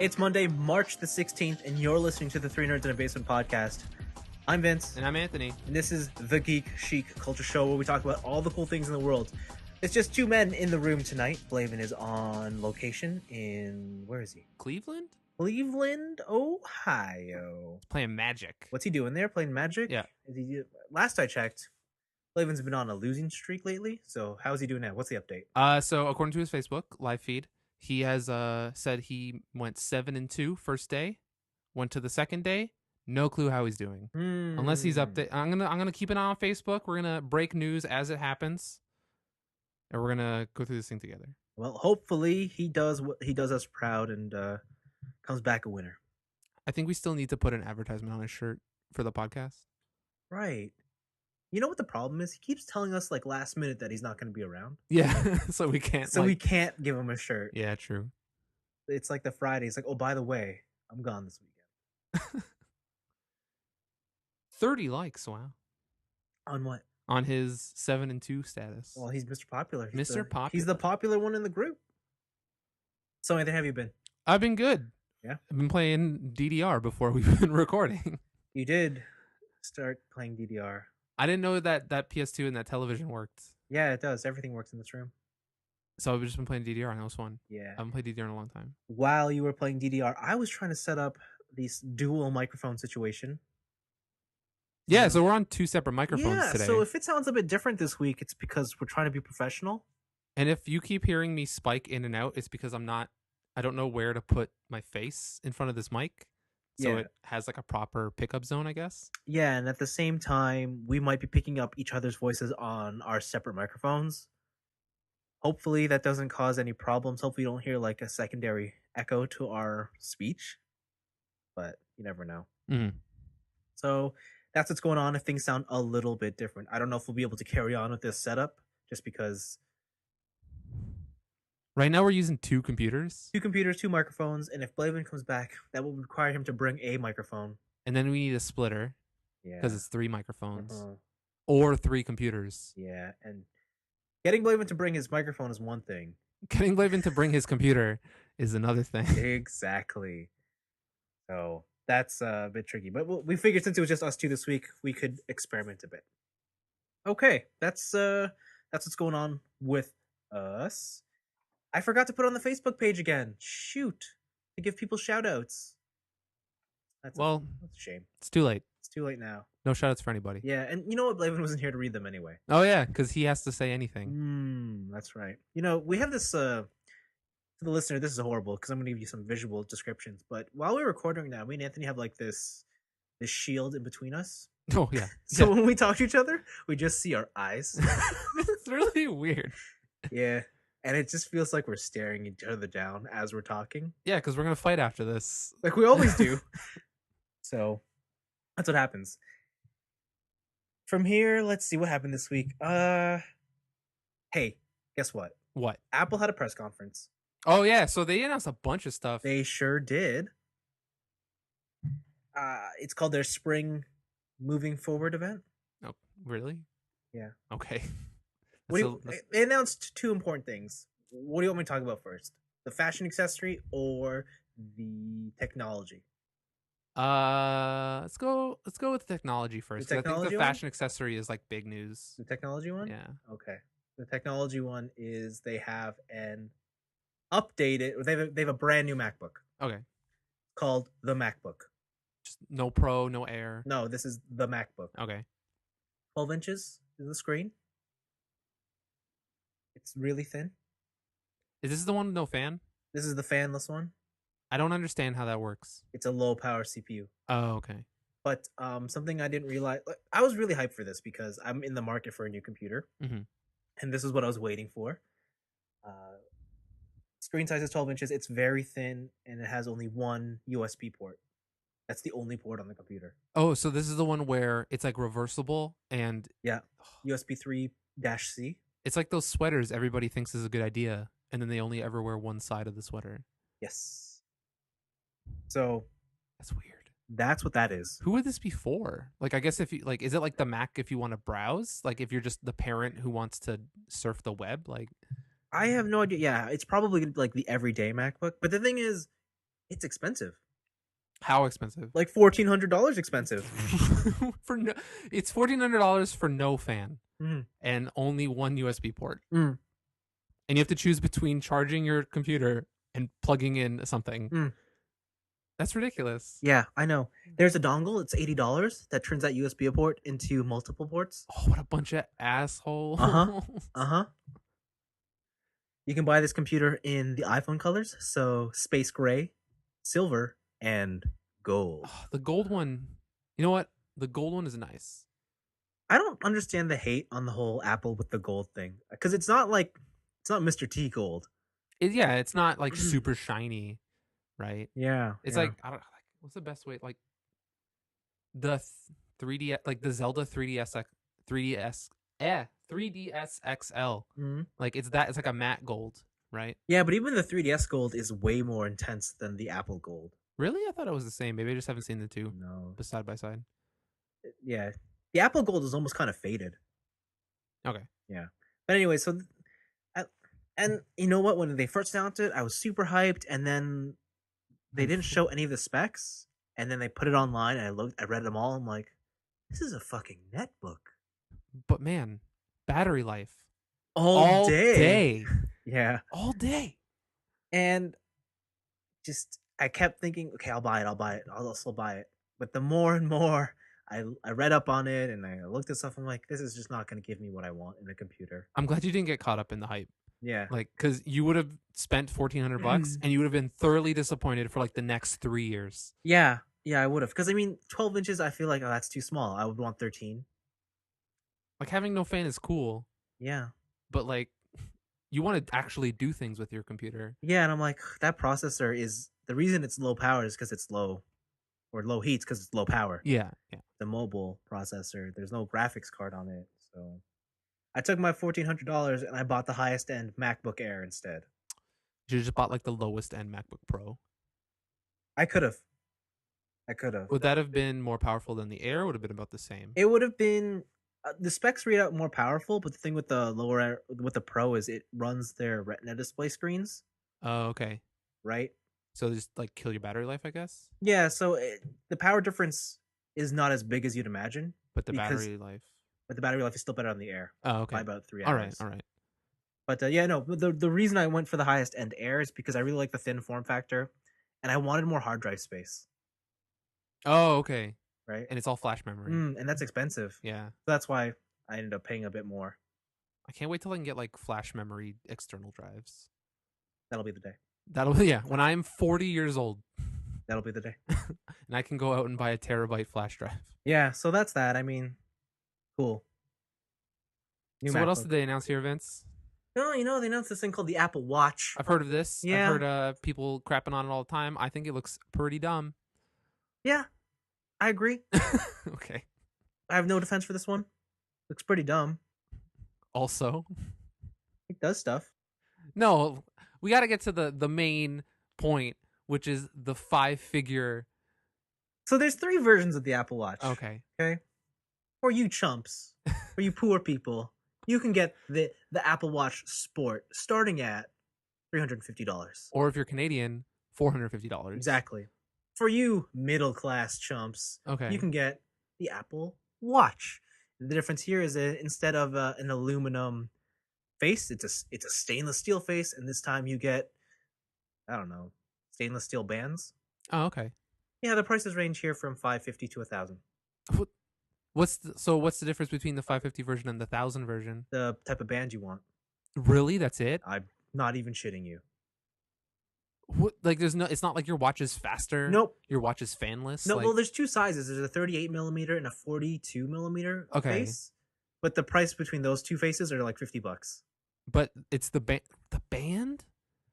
It's Monday, March the 16th, and you're listening to the Three Nerds in a Basement podcast. I'm Vince. And I'm Anthony. And this is the Geek Chic Culture Show, where we talk about all the cool things in the world. It's just two men in the room tonight. Blaven is on location in... where is he? Cleveland? Cleveland, Ohio. He's playing Magic. What's he doing there? Playing Magic? Yeah. Last I checked, Blaven's been on a losing streak lately. So how's he doing now? What's the update? So according to his Facebook live feed, he has said he went 7-2 first day, went to the second day. No clue how he's doing. Unless he's update. I'm gonna keep an eye on Facebook. We're gonna break news as it happens, and we're gonna go through this thing together. Well, hopefully he does us proud and comes back a winner. I think we still need to put an advertisement on his shirt for the podcast. Right. You know what the problem is? He keeps telling us like last minute that he's not going to be around. Yeah, so we can't. We can't give him a shirt. Yeah, true. It's like the Friday. It's like, oh, by the way, I'm gone this weekend. 30 likes. Wow. On what? On his 7-2 status. Well, he's Mr. Popular. Mr. Popular. He's the popular one in the group. So, Anthony, how have you been? I've been good. Yeah. I've been playing DDR before we've been recording. You did start playing DDR. I didn't know that PS2 and that television worked. Yeah, it does. Everything works in this room. So I've just been playing DDR and it was fun. Yeah. I haven't played DDR in a long time. While you were playing DDR, I was trying to set up this dual microphone situation. Yeah, so we're on two separate microphones today. So if it sounds a bit different this week, it's because we're trying to be professional. And if you keep hearing me spike in and out, it's because I don't know where to put my face in front of this mic. So it has like a proper pickup zone, I guess. Yeah, and at the same time, we might be picking up each other's voices on our separate microphones. Hopefully that doesn't cause any problems. Hopefully you don't hear like a secondary echo to our speech. But you never know. Mm-hmm. So that's what's going on if things sound a little bit different. I don't know if we'll be able to carry on with this setup just because... Right now we're using two computers. Two computers, two microphones, and if Blaven comes back, that will require him to bring a microphone. And then we need a splitter. Yeah. Because it's three microphones. Uh-huh. Or three computers. Yeah, and getting Blaven to bring his microphone is one thing. Getting Blaven to bring his computer is another thing. Exactly. So that's a bit tricky. But we figured since it was just us two this week, we could experiment a bit. Okay, that's what's going on with us. I forgot to put on the Facebook page again. Shoot. To give people shout outs. That's a shame. It's too late. It's too late now. No shout outs for anybody. Yeah, and you know what? Blaven wasn't here to read them anyway. Oh, yeah, because he has to say anything. That's right. You know, we have this, to the listener, this is horrible because I'm going to give you some visual descriptions. But while we're recording now, me and Anthony have like this shield in between us. Oh, yeah. So when we talk to each other, we just see our eyes. It's really weird. Yeah. And it just feels like we're staring each other down as we're talking. Yeah, because we're going to fight after this. Like we always do. So that's what happens. From here, let's see what happened this week. Hey, guess what? What? Apple had a press conference. Oh, yeah. So they announced a bunch of stuff. They sure did. It's called their Spring Moving Forward event. Oh, really? Yeah. Okay. They announced two important things. What do you want me to talk about first? The fashion accessory or the technology? Let's go with technology first. The technology I think the fashion accessory is like big news. The technology one? Yeah. Okay. The technology one is they have an updated. They have a brand new MacBook. Okay. Called the MacBook. Just no Pro, no Air. No, this is the MacBook. Okay. 12 inches is the screen. It's really thin. Is this the one with no fan? This is the fanless one. I don't understand how that works. It's a low power CPU. Oh, okay. But something I didn't realize, I was really hyped for this because I'm in the market for a new computer. Mm-hmm. And this is what I was waiting for. Screen size is 12 inches. It's very thin and it has only one USB port. That's the only port on the computer. Oh, so this is the one where it's like reversible and... Yeah. USB 3-C. It's like those sweaters everybody thinks is a good idea, and then they only ever wear one side of the sweater. Yes. So... That's weird. That's what that is. Who would this be for? Like, I guess if you... Like, is it like the Mac if you want to browse? Like, if you're just the parent who wants to surf the web? Like... I have no idea. Yeah, it's probably like the everyday MacBook. But the thing is, It's expensive. How expensive? Like $1,400 expensive. For no, it's $1,400 for no fan Mhm. and only one USB port. Mm. And you have to choose between charging your computer and plugging in something. Mm. That's ridiculous. Yeah, I know. There's a dongle. It's $80 that turns that USB port into multiple ports. Oh, what a bunch of assholes. Uh-huh. You can buy this computer in the iPhone colors, so space gray, silver, and gold. Oh, the gold one. You know what? The gold one is nice. I don't understand the hate on the whole Apple with the gold thing, because it's not Mr. T gold. It's not like super shiny, right? Yeah, It's yeah. like, I don't like, what's the best way? Like the 3D, like the Zelda 3DS XL. Mhm. Like it's like a matte gold, right? Yeah, but even the 3DS gold is way more intense than the Apple gold. Really? I thought it was the same. Maybe I just haven't seen the two No. side by side. Yeah. The Apple gold is almost kind of faded. Okay. Yeah. But anyway, so and you know what? When they first announced it, I was super hyped, and then they didn't show any of the specs, and then they put it online, and I read them all. I'm like, this is a fucking netbook. But man, battery life All day. Yeah. All day. And just I kept thinking, okay, I'll buy it. I'll also buy it. But the more and more I read up on it and I looked at stuff, I'm like, this is just not going to give me what I want in a computer. I'm glad you didn't get caught up in the hype. Yeah. Like, because you would have spent $1,400 and you would have been thoroughly disappointed for like the next 3 years. Yeah, I would have. Because I mean, 12 inches, I feel like, oh, that's too small. I would want 13. Like, having no fan is cool. Yeah. But like, you want to actually do things with your computer. Yeah, and I'm like, that processor is the reason it's low power is because it's low, or low heats because it's low power. Yeah. The mobile processor, there's no graphics card on it, so I took my $1,400 and I bought the highest end MacBook Air instead. You should have just bought like the lowest end MacBook Pro. I could have. Would that have been more powerful than the Air? Or would have been about the same? It would have been. The specs read out more powerful, but the thing with the Pro is it runs their Retina display screens. Oh, okay. Right. So just like kill your battery life, I guess. Yeah. So the power difference is not as big as you'd imagine. But the battery life is still better on the Air. Oh, okay. By about 3 hours. All right. But the reason I went for the highest end Air is because I really like the thin form factor, and I wanted more hard drive space. Oh, okay. Right. And it's all flash memory. And that's expensive. Yeah. So that's why I ended up paying a bit more. I can't wait till I can get like flash memory external drives. That'll be the day. When I'm 40 years old. That'll be the day. And I can go out and buy a terabyte flash drive. Yeah, so that's that. I mean, cool. So what else did they announce here, Vince? No, they announced this thing called the Apple Watch. I've heard of this. Yeah. I've heard people crapping on it all the time. I think it looks pretty dumb. Yeah, I agree. Okay. I have no defense for this one. Looks pretty dumb. Also, it does stuff. No, we got to get to the main point, which is the 5-figure. So there's 3 versions of the Apple Watch. Okay. For you chumps, for you poor people, you can get the Apple Watch Sport starting at $350. Or if you're Canadian, $450. Exactly. For you middle class chumps, okay, you can get the Apple Watch. The difference here is that instead of an aluminum face, it's a stainless steel face, and this time you get, I don't know, stainless steel bands. Oh, okay. Yeah, the prices range here from $550 to $1,000. What's the difference between the 550 version and the 1,000 version? The type of band you want. Really? That's it? I'm not even shitting you. What? Like, it's not like your watch is faster. Nope. Your watch is fanless. No, well, there's 2 sizes. There's a 38 millimeter and a 42 millimeter face. But the price between those 2 faces are like $50. But it's the band. The band?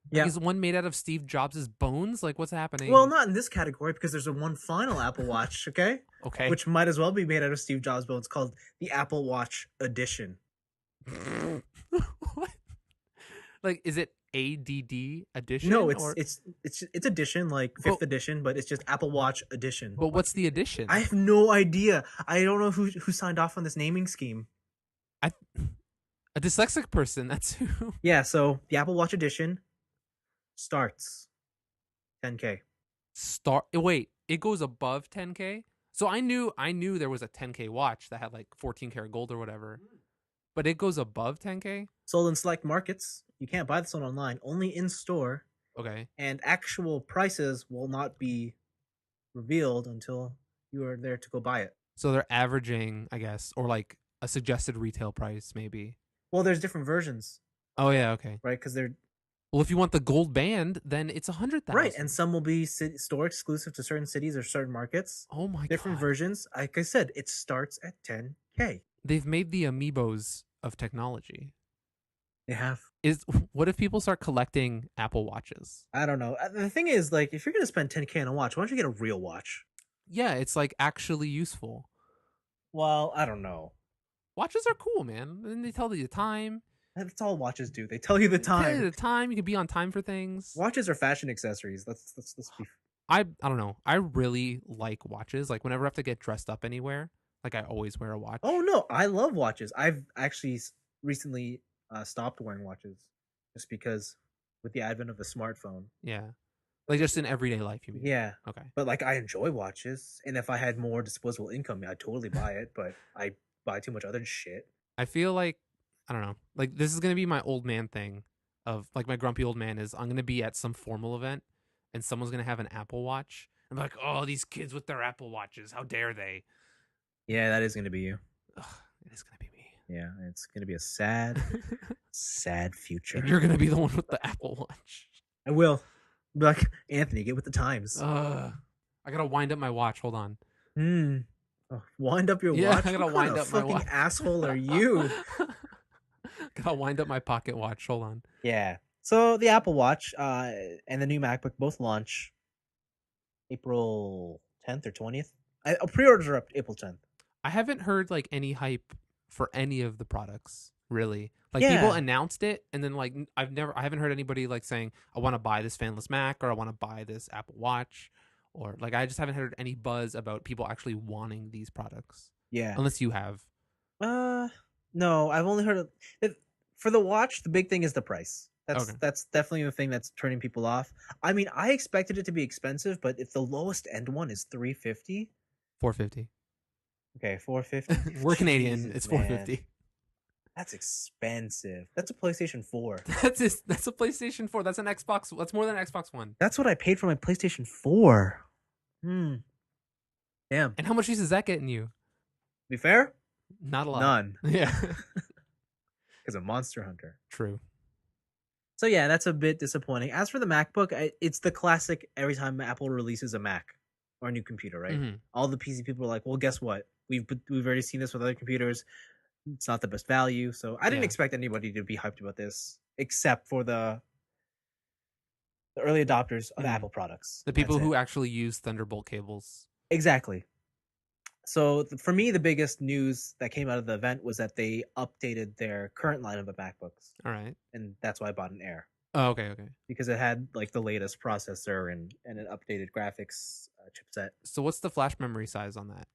Yeah. Is one made out of Steve Jobs' bones? Like, what's happening? Well, not in this category because there's one final Apple Watch, okay? Okay. Which might as well be made out of Steve Jobs' bones, called the Apple Watch Edition. What? Like, is it ADD edition? No, it's edition, like 5th edition, but it's just Apple Watch Edition. But what's the edition? I have no idea. I don't know who signed off on this naming scheme. A dyslexic person, that's who. Yeah, so the Apple Watch Edition starts $10K. Wait, it goes above 10K. So I knew there was a 10K watch that had like 14 karat gold or whatever, but it goes above 10K. Sold in select markets. You can't buy this one online. Only in store. Okay. And actual prices will not be revealed until you are there to go buy it. So they're averaging, I guess, or like a suggested retail price, maybe. Well, there's different versions. Oh yeah, okay. Right, because they're well, if you want the gold band, then it's 100,000. Right, and some will be store exclusive to certain cities or certain markets. Oh my different God. versions. Like I said, it starts at 10K. They've made the amiibos of technology. They have. What if people start collecting Apple Watches? I don't know. The thing is, like, if you're gonna spend 10K on a watch, why don't you get a real watch? Yeah, it's like actually useful. Well, I don't know. Watches are cool, man. And they tell you the time. That's all watches do. They tell you the time. Tell you the time. You can be on time for things. Watches are fashion accessories. Let's be. I don't know. I really like watches. Like whenever I have to get dressed up anywhere, like I always wear a watch. Oh no, I love watches. I've actually recently stopped wearing watches just because with the advent of the smartphone. Yeah. Like just in everyday life, you mean? Yeah. Okay. But like I enjoy watches, and if I had more disposable income, I'd totally buy it. But I buy too much other shit. I feel like I don't know. Like this is gonna be my old man thing of like my grumpy old man is I'm gonna be at some formal event and someone's gonna have an Apple Watch. I'm like, oh, these kids with their Apple Watches, how dare they? Yeah, that is gonna be you. Ugh, it is gonna be me. Yeah, it's gonna be a sad, sad future. And you're gonna be the one with the Apple Watch. I will. Be like, Anthony, get with the times. I gotta wind up my watch. Hold on. Oh, wind up your Yeah, watch. I gotta what wind kind up of my fucking watch. asshole are you? Gotta wind up my pocket watch. Hold on. Yeah. So the Apple Watch and the new MacBook both launch April 10th or 20th. Pre-orders are up April 10th. I haven't heard like any hype for any of the products, really. Like Yeah. people announced it and then like I haven't heard anybody like saying I want to buy this fanless Mac or I want to buy this Apple Watch or like I just haven't heard any buzz about people actually wanting these products. Yeah. Unless you have. No, I've only heard of for the watch, the big thing is the price. That's definitely the thing that's turning people off. I mean, I expected it to be expensive, but if the lowest end one is $350, $450. Okay, $450. We're Canadian. Jesus, it's $450. That's expensive. That's a PlayStation 4. That's a PlayStation 4. That's an Xbox. That's more than an Xbox One. That's what I paid for my PlayStation 4. Damn. And how much use is that getting you? To be fair, not a lot. None. Yeah. Because of Monster Hunter. True. So yeah, that's a bit disappointing. As for the MacBook, it's the classic every time Apple releases a Mac or a new computer, right? Mm-hmm. All the PC people are like, well, guess what? We've already seen this with other computers. It's not the best value. So I didn't expect anybody to be hyped about this, except for the early adopters of Apple products. The people who actually use Thunderbolt cables. Exactly. So for me, the biggest news that came out of the event was that they updated their current lineup of MacBooks. All right. And that's why I bought an Air. Oh, okay. Because it had like the latest processor and an updated graphics chipset. So what's the flash memory size on that?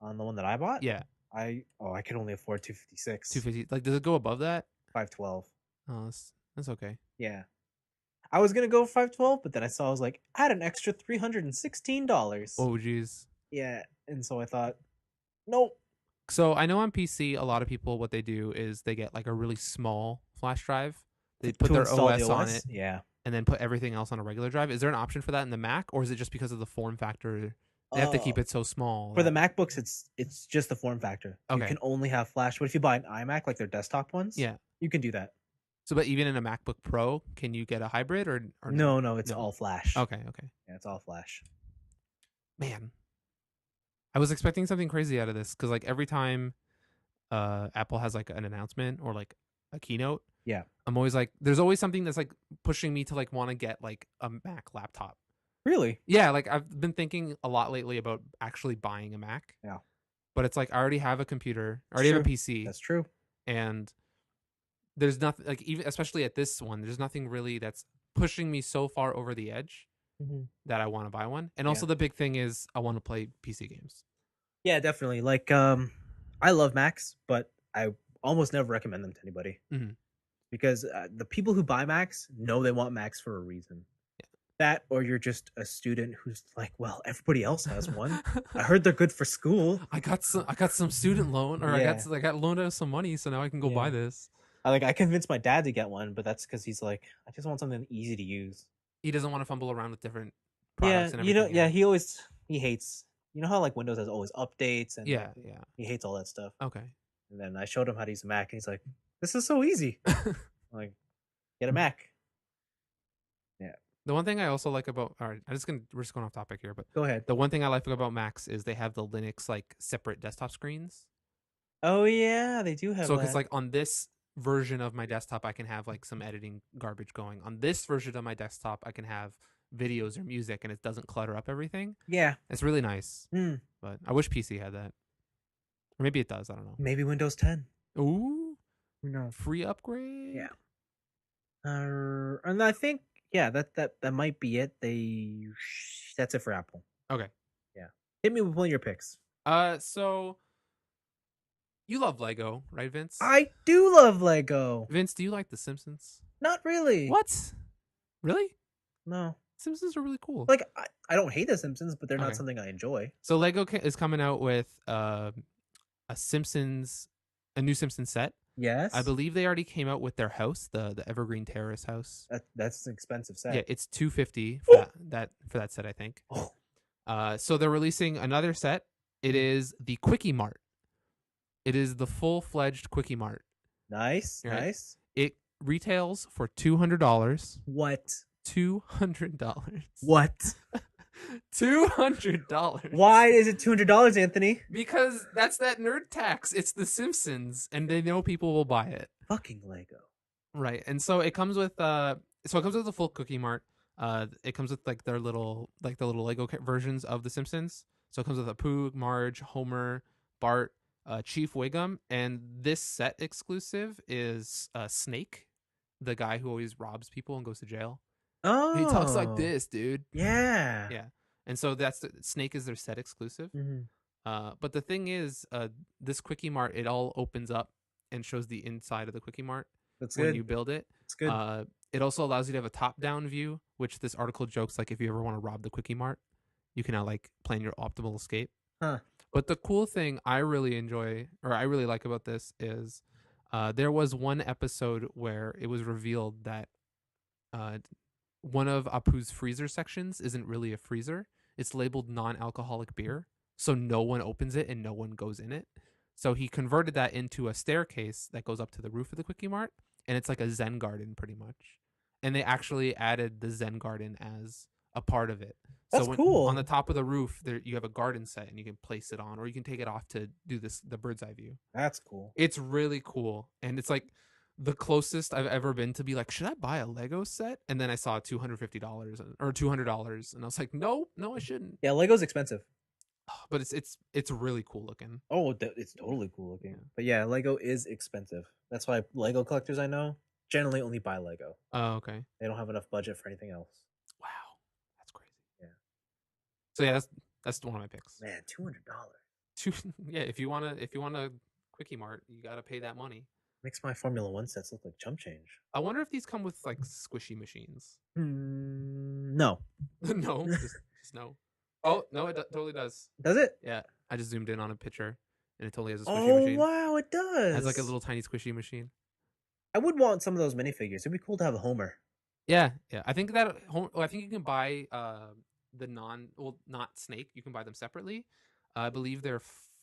On the one that I bought? Yeah. I can only afford 256. 250. Like, does it go above that? 512. Oh, that's okay. Yeah. I was gonna go 512, but then I was like, add an extra $316. Oh, geez. Yeah, and so I thought, nope. So I know on PC, a lot of people what they do is they get like a really small flash drive. They put their OS on it, yeah, and then put everything else on a regular drive. Is there an option for that in the Mac, or is it just because of the form factor? They have to keep it so small. For the MacBooks, it's just the form factor. Okay. You can only have flash, but if you buy an iMac, like their desktop ones, yeah, you can do that. So, but even in a MacBook Pro, can you get a hybrid or no? It's all flash. Okay. Yeah, it's all flash. Man, I was expecting something crazy out of this because like every time Apple has like an announcement or like a keynote, yeah, I'm always like, there's always something that's like pushing me to like want to get like a Mac laptop. Really? Yeah, like I've been thinking a lot lately about actually buying a Mac. Yeah. But it's like I already have a computer, I already have a PC. That's true. And there's nothing like even especially at this one, there's nothing really that's pushing me so far over the edge that I want to buy one. And also the big thing is I want to play PC games. Yeah, definitely. Like I love Macs, but I almost never recommend them to anybody. Because the people who buy Macs know they want Macs for a reason. That, or you're just a student who's like, well, everybody else has one. I heard they're good for school. I got some student loan, or Yeah. I got loaned out some money, so now I can go buy this. I convinced my dad to get one, but that's because he's like, I just want something easy to use. He doesn't want to fumble around with different products and everything. He hates. You know how like Windows has always updates and yeah. he hates all that stuff. Okay. And then I showed him how to use a Mac, and he's like, "This is so easy." I'm like, get a Mac. Yeah. The one thing I also like about, all right, we're just going off topic here, but Go ahead. The one thing I like about Macs is they have the Linux like separate desktop screens. Oh yeah, they do have. So because like on this version of my desktop, I can have like some editing garbage going. On this version of my desktop, I can have videos or music, and it doesn't clutter up everything. Yeah, it's really nice. But I wish PC had that, or maybe it does. I don't know. Maybe Windows 10. Ooh, no free upgrade. Yeah. And I think that might be it. That's it for Apple. Okay. Yeah. Hit me with one of your picks. So you love Lego, right, Vince? I do love Lego. Vince, do you like The Simpsons? Not really. What? Really? No. Simpsons are really cool. Like I don't hate The Simpsons, but they're not something I enjoy. So Lego is coming out with a new Simpsons set. Yes. I believe they already came out with their house, the Evergreen Terrace house. That's an expensive set. Yeah, it's $250 for that set, I think. Oh. So they're releasing another set. It is the Quickie Mart. It is the full-fledged Quickie Mart. Nice, right? Nice. It retails for $200. What? $200. What? $200. Why is it $200, Anthony? Because that's that nerd tax. It's The Simpsons, and they know people will buy it. Fucking Lego. Right, and so it comes with the full Quickie Mart. It comes with like the little Lego versions of The Simpsons. So it comes with Apu, Marge, Homer, Bart, Chief Wiggum, and this set exclusive is Snake, the guy who always robs people and goes to jail. Oh, he talks like this, dude. Yeah. And so Snake is their set exclusive. But the thing is, this Quickie Mart, it all opens up and shows the inside of the Quickie Mart. That's when good. you build it. It's good. It also allows you to have a top-down view, which this article jokes like if you ever want to rob the Quickie Mart, you can now like plan your optimal escape. Huh. But the cool thing I really enjoy, or I really like about this is there was one episode where it was revealed that one of Apu's freezer sections isn't really a freezer. It's labeled non-alcoholic beer. So no one opens it and no one goes in it. So he converted that into a staircase that goes up to the roof of the Quickie Mart. And it's like a Zen garden pretty much. And they actually added the Zen garden as a part of it. That's cool. On the top of the roof, there you have a garden set and you can place it on, or you can take it off to do the bird's eye view. That's cool. It's really cool. And it's like the closest I've ever been to be like, should I buy a Lego set? And then I saw $250 or $200, and I was like, no, I shouldn't. Yeah, Lego's expensive, but it's really cool looking. Oh, it's totally cool looking. Yeah. But yeah, Lego is expensive. That's why Lego collectors I know generally only buy Lego. Oh, okay. They don't have enough budget for anything else. Wow, that's crazy. Yeah. So yeah, that's one of my picks. Man, $200. Yeah, if you want a Quickie Mart, you got to pay that money. Makes my Formula One sets look like chump change. I wonder if these come with like squishy machines. No. No, just no. Oh no, it totally does. Does it? Yeah, I just zoomed in on a picture, and it totally has a squishy machine. Oh wow, it does. It has like a little tiny squishy machine. I would want some of those minifigures. It'd be cool to have a Homer. Yeah. I think that I think you can buy not Snake. You can buy them separately. I believe they're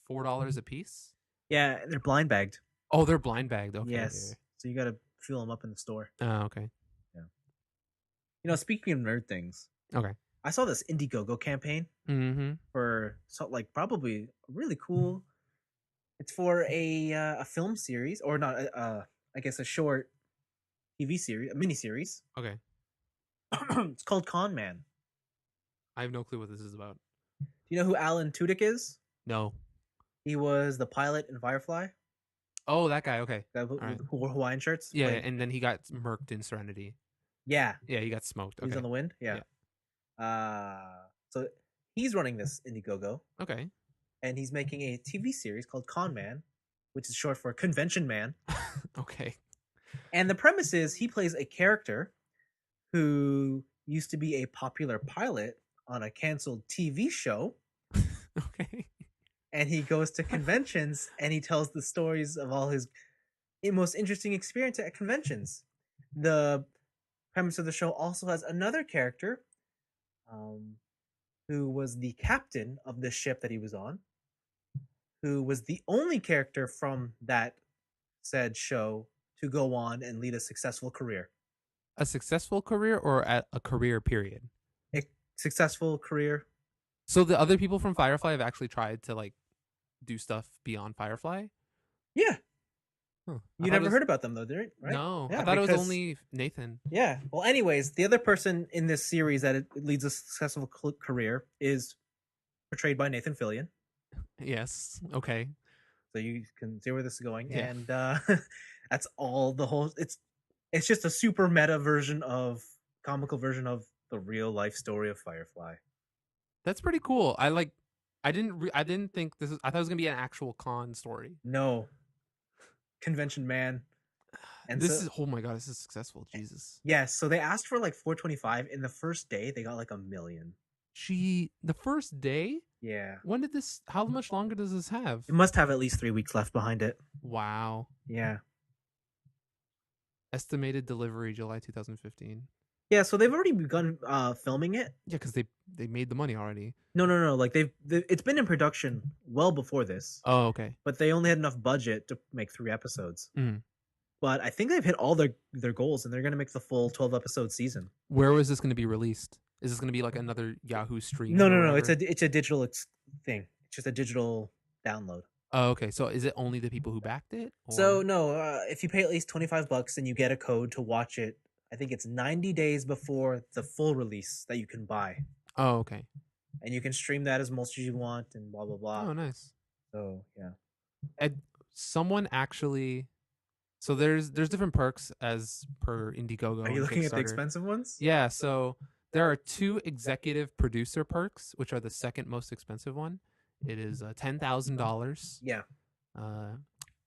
$4 a piece. Yeah, they're blind bagged. Oh, they're blind bagged. Okay. Yes. Yeah. So you got to feel them up in the store. Oh, okay. Yeah. You know, speaking of nerd things. Okay. I saw this Indiegogo campaign for probably really cool. It's for a film series, or not? I guess a short TV series, a mini series. Okay. It's called Con Man. I have no clue what this is about. Do you know who Alan Tudyk is? No. He was the pilot in Firefly. Oh, that guy. Okay. That who wore Hawaiian shirts. Yeah, and then he got murked in Serenity. Yeah. Yeah, he got smoked. Okay. He's on the wind. Yeah. So he's running this Indiegogo. Okay. And he's making a TV series called Con Man, which is short for Convention Man. Okay. And the premise is he plays a character who used to be a popular pilot on a canceled TV show. Okay. And he goes to conventions and he tells the stories of all his most interesting experience at conventions. The premise of the show also has another character who was the captain of the ship that he was on, who was the only character from that said show to go on and lead a successful career. A successful career or at a career period? A successful career. So the other people from Firefly have actually tried to like do stuff beyond Firefly? Yeah. Huh. You never heard about them though, did you? Right? No, yeah, I thought it was only Nathan. Yeah. Well, anyways, the other person in this series that leads a successful career is portrayed by Nathan Fillion. Yes. Okay. So you can see where this is going, Yeah. and that's all. The whole it's just a super meta comical version of the real life story of Firefly. That's pretty cool. I didn't think this is. I thought it was gonna be an actual con story. No. Convention man. And this is, oh my god, this is successful. Jesus. Yes. So they asked for like 425. In the first day, they got like 1 million. The first day? Yeah. When did this? How much longer does this have? It must have at least 3 weeks left behind it. Wow. Yeah. Estimated delivery July 2015. Yeah, so they've already begun filming it. Yeah, because they made the money already. No. Like it's been in production well before this. Oh, okay. But they only had enough budget to make 3 episodes. Mm. But I think they've hit all their goals, and they're going to make the full 12-episode season. Where was this going to be released? Is this going to be like another Yahoo stream? No. It's a digital thing. It's just a digital download. Oh, okay. So is it only the people who backed it? Or? So no, if you pay at least $25 and you get a code to watch it, I think it's 90 days before the full release that you can buy. Oh, okay. And you can stream that as much as you want and blah blah blah. Oh, nice. So yeah. And someone actually. So there's different perks as per Indiegogo. Are you looking at the expensive ones? Yeah. So there are 2 executive producer perks, which are the second most expensive one. It is $10,000. Yeah.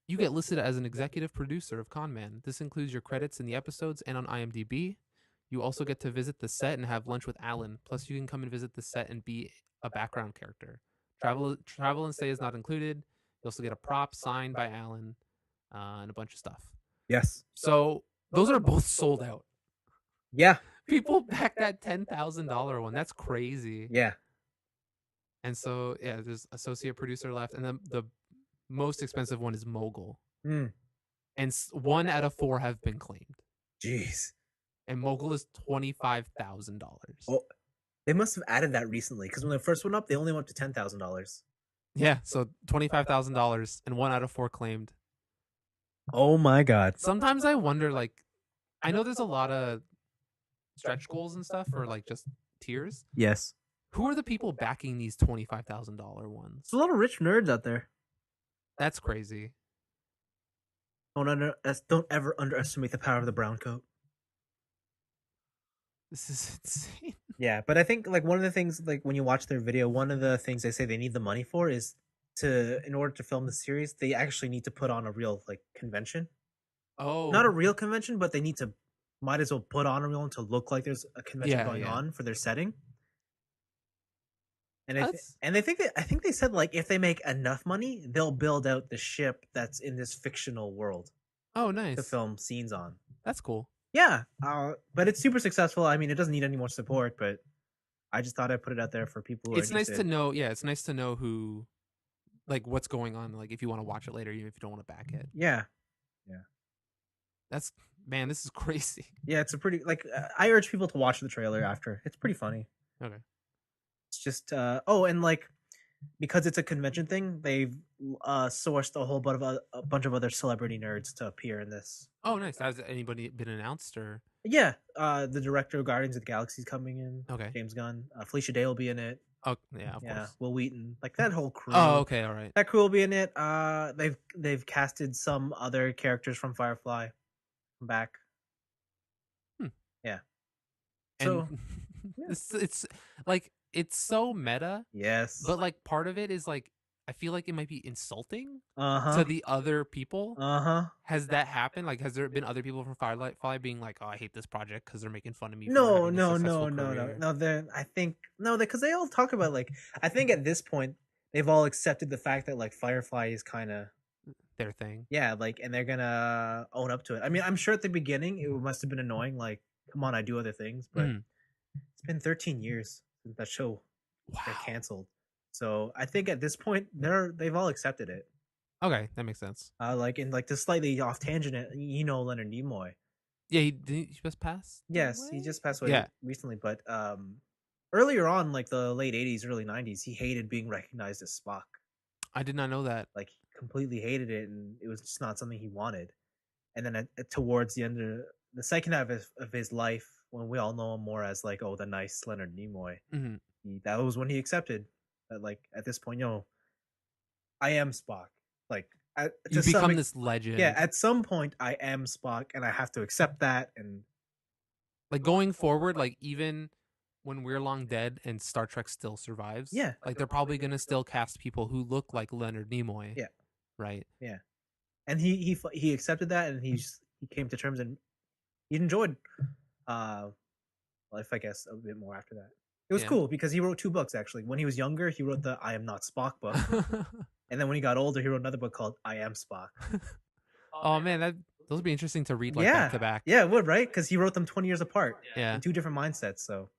You get listed as an executive producer of Con Man. This includes your credits in the episodes and on IMDb. You also get to visit the set and have lunch with Alan. Plus, you can come and visit the set and be a background character. Travel and stay is not included. You also get a prop signed by Alan and a bunch of stuff. Yes. So those are both sold out. Yeah. People back that $10,000 one. That's crazy. Yeah. And so, yeah, there's associate producer left. And then the most expensive one is Mogul. Mm. And 1 out of 4 have been claimed. Jeez. And Mogul is $25,000. Oh, they must have added that recently because when they first went up, they only went to $10,000. Yeah, so $25,000 and 1 out of 4 claimed. Oh my god. Sometimes I wonder, like, I know there's a lot of stretch goals and stuff or like just tiers. Yes. Who are the people backing these $25,000 ones? There's a lot of rich nerds out there. That's crazy. Don't ever underestimate the power of the brown coat. This is insane. Yeah, but I think like one of the things, like when you watch their video, one of the things they say they need the money for is in order to film the series, they actually need to put on a real like convention. Oh, not a real convention, but they might as well put on a real one to look like there's a convention going on for their setting. And I think they said like if they make enough money, they'll build out the ship that's in this fictional world. Oh, nice. To film scenes on. That's cool. Yeah, but it's super successful. I mean, it doesn't need any more support, but I just thought I'd put it out there for people who it's nice to know. Yeah, it's nice to know who, like, what's going on. Like, if you want to watch it later, even if you don't want to back it. Yeah. That's, man, this is crazy. Yeah, it's a pretty, like, I urge people to watch the trailer after. It's pretty funny. Okay. It's just, and like, because it's a convention thing, they've sourced a bunch of other celebrity nerds to appear in this. Oh, nice. Has anybody been announced or? Yeah, the director of Guardians of the Galaxy is coming in. Okay. James Gunn. Felicia Day will be in it. Oh, yeah, of course. Will Wheaton, like that whole crew. Oh, okay, all right. That crew will be in it. They've casted some other characters from Firefly back. Yeah. So it's like it's so meta. Yes. But like part of it is like I feel like it might be insulting Uh-huh. to the other people. Uh-huh. Has that happened? Like, has there been other people from Firefly being like, "Oh, I hate this project because they're making fun of me for No, having a no, successful no, no, no, career"? no. Then I think no, because they all talk about like I think at this point they've all accepted the fact that like Firefly is kind of Their thing. yeah, like and they're gonna own up to it. I mean, I'm sure at the beginning it must have been annoying. Like, come on, I do other things, but Mhm. it's been 13 years since that show got Wow. canceled. So I think at this point they've all accepted it. Okay, that makes sense. Like in like the slightly off tangent, Leonard Nimoy. Yeah, he just passed Yes, he away. just passed away Yeah, recently, but earlier on, like the late 80s, early 90s, he hated being recognized as Spock. I did not know that. Like he completely hated it, and it was just not something he wanted. And then towards the end of the second half of his life, when we all know him more as like, oh, the nice Leonard Nimoy, Hmm. that was when he accepted that, like, at this point, I am Spock. Like, You become this legend. yeah, at some point, I am Spock, and I have to accept that. And Like going forward, like even when we're long dead and Star Trek still survives, yeah, like they're probably gonna still cast people who look like Leonard Nimoy. yeah, Right. yeah. And he accepted that, and he came to terms, and he enjoyed uh life, I guess, a bit more after that. It was Yeah. cool because he wrote two books actually. When he was younger, he wrote the I Am Not Spock book, and then when he got older, he wrote another book called I Am Spock. Oh man, those would be interesting to read like Yeah, back to back. yeah, it would, right? Because he wrote them 20 years apart Yeah. in two different mindsets. So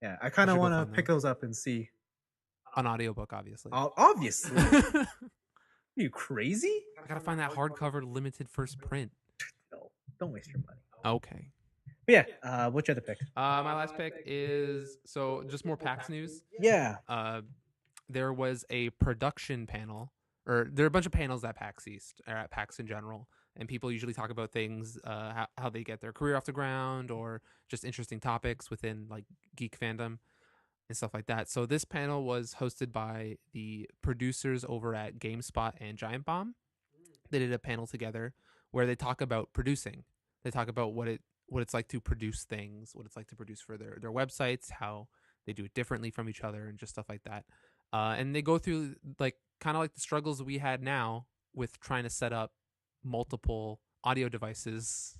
yeah, I kind I of should go want to find pick them. those up and see. An audiobook, obviously. Obviously, are you crazy? I gotta find that hardcover limited first print. No, don't waste your money. Okay. But yeah, what's your other pick? My last pick is so just more PAX news. Yeah. There was a production panel, or there are a bunch of panels at PAX East or at PAX in general, and people usually talk about things, how they get their career off the ground, or just interesting topics within like geek fandom and stuff like that. So this panel was hosted by the producers over at GameSpot and Giant Bomb. They did a panel together where they talk about producing. They talk about what it's like to produce things, what it's like to produce for their websites, how they do it differently from each other, and just stuff like that. And they go through like kind of like the struggles we had now with trying to set up multiple audio devices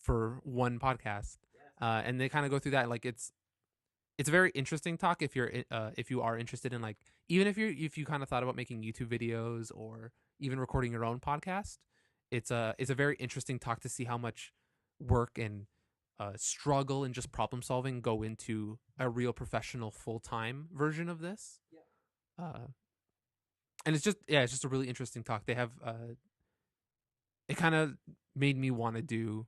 for one podcast. And they kind of go through that. Like it's a very interesting talk if you are interested in like, even if you kind of thought about making YouTube videos or even recording your own podcast. It's a very interesting talk to see how much work and struggle and just problem solving go into a real professional full-time version of this. And it's just a really interesting talk. They have it kind of made me want to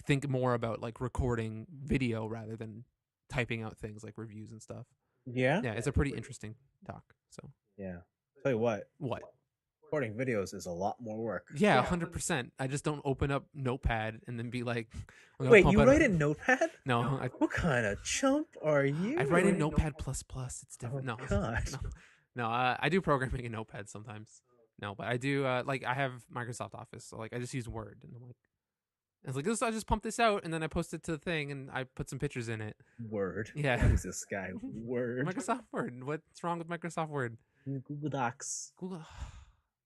think more about like recording video rather than typing out things like reviews and stuff. Yeah. Yeah, it's a pretty interesting talk. So Yeah. Tell you what. What? Recording videos is a lot more work. Yeah, 100%. I just don't open up Notepad and then be like, wait, you write in Notepad? No. What kind of chump are you? I write in Notepad++. It's different. Oh, No, God. no. I do programming in Notepad sometimes. No, but I do like I have Microsoft Office, so like I just use Word, and I'm like, it's like this. I just pump this out, and then I post it to the thing, and I put some pictures in it. Word. Yeah. What is this guy? Word. Microsoft Word. What's wrong with Microsoft Word? Google Docs. Google.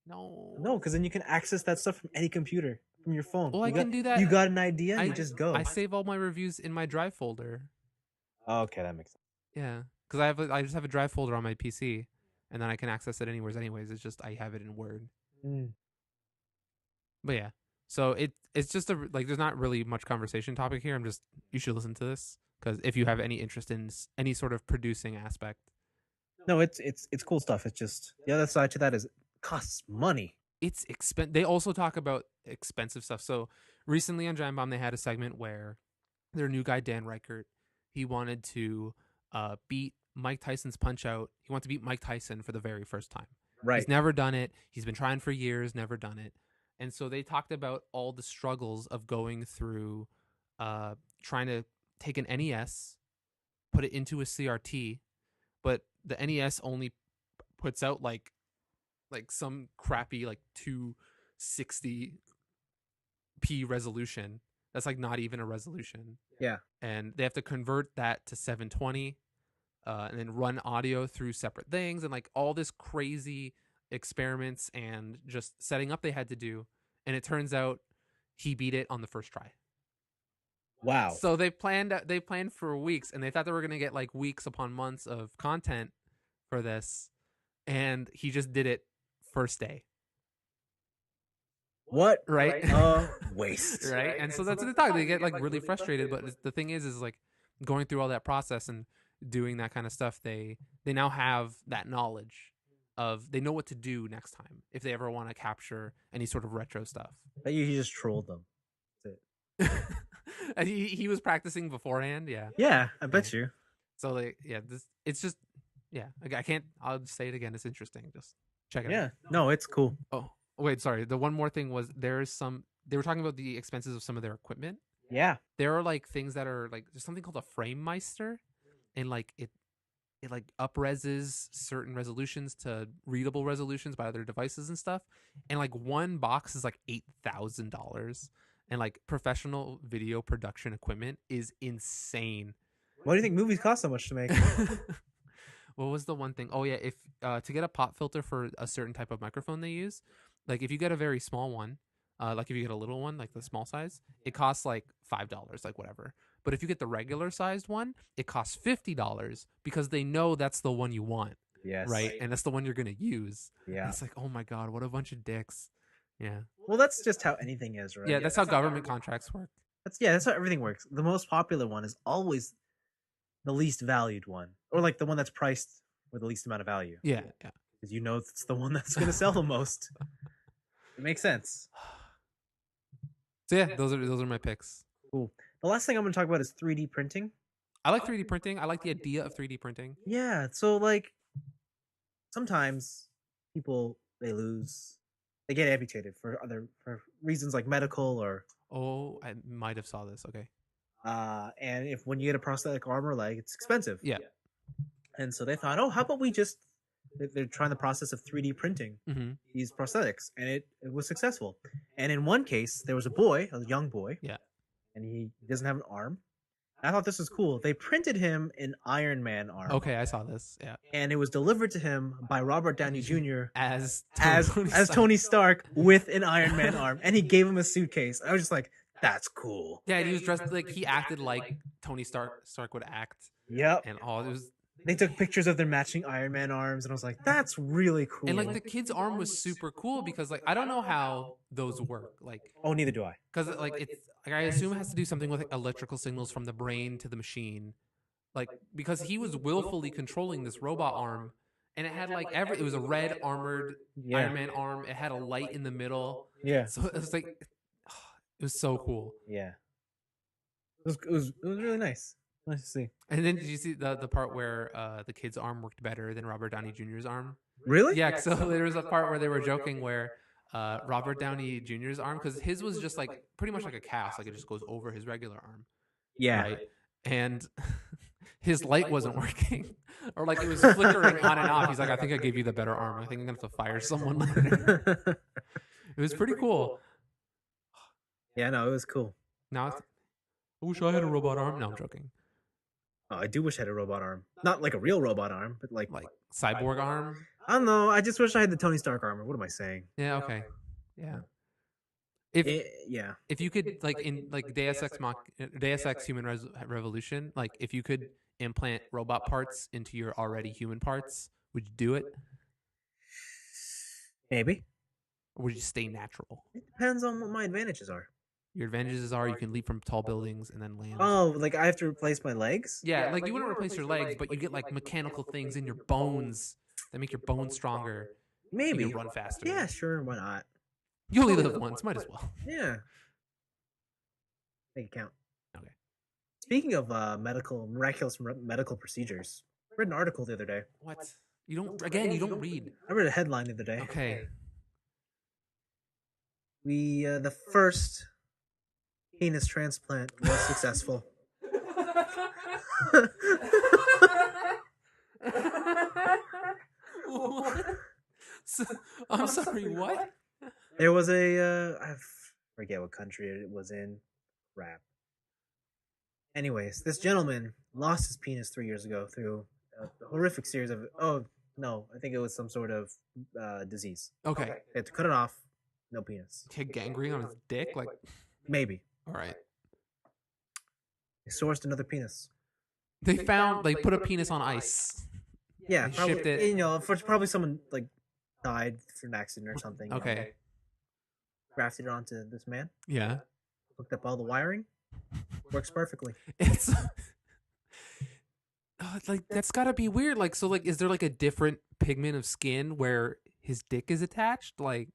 No. No, because then you can access that stuff from any computer, from your phone. Well, I can do that. You got an idea, you just go. I save all my reviews in my Drive folder. Okay, that makes sense. Yeah, because I just have a Drive folder on my PC, and then I can access it anywhere. Anyways, it's just I have it in Word. But yeah, so it's just there's not really much conversation topic here. You should listen to this because if you have any interest in any sort of producing aspect. No, it's cool stuff. It's just the other side to that is it costs money. It's They also talk about expensive stuff. So recently on Giant Bomb, they had a segment where their new guy Dan Reichert, he wanted to beat Mike Tyson's Punch Out. He wanted to beat Mike Tyson for the very first time. Right. He's never done it. He's been trying for years, never done it. And so they talked about all the struggles of going through trying to take an NES, put it into a CRT, but the NES only puts out like some crappy like 260p resolution. That's like not even a resolution. Yeah. And they have to convert that to 720. and then run audio through separate things, and like all this crazy experiments and just setting up they had to do. And it turns out he beat it on the first try. Wow. So they planned for weeks, and they thought they were gonna get like weeks upon months of content for this, and he just did it first day. What? Right? Waste. Right? And so that's what they talk. They get like really frustrated, but the thing is like going through all that process and doing that kind of stuff, they now have that knowledge of, they know what to do next time if they ever want to capture any sort of retro stuff. But you just trolled them. That's it. And he was practicing beforehand. Yeah. Yeah, I bet you. So like, yeah, it's just, yeah, I'll just say it again. It's interesting. Just check it out. Yeah. No, it's cool. Oh, wait, sorry. The one more thing was they were talking about the expenses of some of their equipment. Yeah. There are like things that are like, there's something called a frame meister, and like it like upreses certain resolutions to readable resolutions by other devices and stuff. And like one box is like $8,000, and like professional video production equipment is insane. Why do you think movies cost so much to make? What was the one thing? Oh yeah, if to get a pop filter for a certain type of microphone they use, like if you get a very small one, like if you get a little one, like the small size, it costs like $5, like whatever. But if you get the regular sized one, it costs $50 because they know that's the one you want. Yes. Right? And that's the one you're going to use. Yeah. And it's like, oh my God, what a bunch of dicks. Yeah. Well, that's just how anything is, right? Yeah, that's how government contracts work. That's how everything works. The most popular one is always the least valued one, or like the one that's priced with the least amount of value. Yeah, yeah. Because you know it's the one that's going to sell the most. It makes sense. So yeah, those are my picks. Cool. The last thing I'm going to talk about is 3D printing. I like 3D printing. I like the idea of 3D printing. Yeah. So like sometimes people, they get amputated for reasons like medical or. Oh, I might have saw this. Okay. And when you get a prosthetic arm or leg, it's expensive. Yeah. And so they thought, how about we just, they're trying the process of 3D printing these prosthetics, and it was successful. And in one case, there was a young boy. Yeah. And he doesn't have an arm. I thought this was cool. They printed him an Iron Man arm. Okay, I saw this. Yeah. And it was delivered to him by Robert Downey Jr. as Tony Stark with an Iron Man arm, and he gave him a suitcase. I was just like, that's cool. Yeah, and he was dressed like, he acted like Tony Stark would act. Yep. And all it was. They took pictures of their matching Iron Man arms, and I was like, that's really cool. And like the kid's arm was super cool because like I don't know how those work. Like, oh, neither do I. Because like it's like, I assume it has to do something with like electrical signals from the brain to the machine. Like, because he was willfully controlling this robot arm, and it had like it was a red armored Iron Man arm. It had a light in the middle. Yeah. So it was like, it was so cool. Yeah. It was really nice. Nice to see. And then did you see the part where the kid's arm worked better than Robert Downey Jr.'s arm? Really? Yeah. So there was a part where they were joking where Robert Downey Jr.'s arm, because his was just like pretty much like a cast, like it just goes over his regular arm. Yeah. Right? And his light wasn't working, or like it was flickering on and off. He's like, I think I gave you the better arm. I think I'm gonna have to fire someone later. It was pretty cool. Yeah, no, it was cool. Now I wish I had a robot arm. No, I'm joking. Oh, I do wish I had a robot arm. Not like a real robot arm, but like cyborg arm. I don't know. I just wish I had the Tony Stark armor. What am I saying? Yeah. Okay. Yeah. If you could, like in like Deus Ex Human Revolution, like if you could implant robot parts into your already human parts, would you do it? Maybe. Or would you stay natural? It depends on what my advantages are. Your advantages are you can leap from tall buildings and then land. Oh, like I have to replace my legs? Yeah, like you wouldn't replace your legs, but you get like mechanical things in your bones that make your bones stronger. Maybe. You can run faster. Yeah, sure. Why not? You only live once. Might as well. Yeah. Make it count. Okay. Speaking of miraculous medical procedures, I read an article the other day. What? You don't read. I read a headline the other day. Okay. The first penis transplant was successful. What? I'm sorry, what? There was I forget what country it was in. Crap. Anyways, this gentleman lost his penis 3 years ago through a horrific series of. Oh no, I think it was some sort of disease. Okay. They had to cut it off. No penis. He had gangrene on his dick. Like, Maybe all right. they sourced another penis. They put a penis on ice. Yeah, They probably. shipped it. You know, probably someone like died for an accident or something. Okay. You know, grafted it onto this man. Yeah. Hooked up all the wiring. Works perfectly. It's like that's gotta be weird. Like, so like, is there like a different pigment of skin where his dick is attached? Like,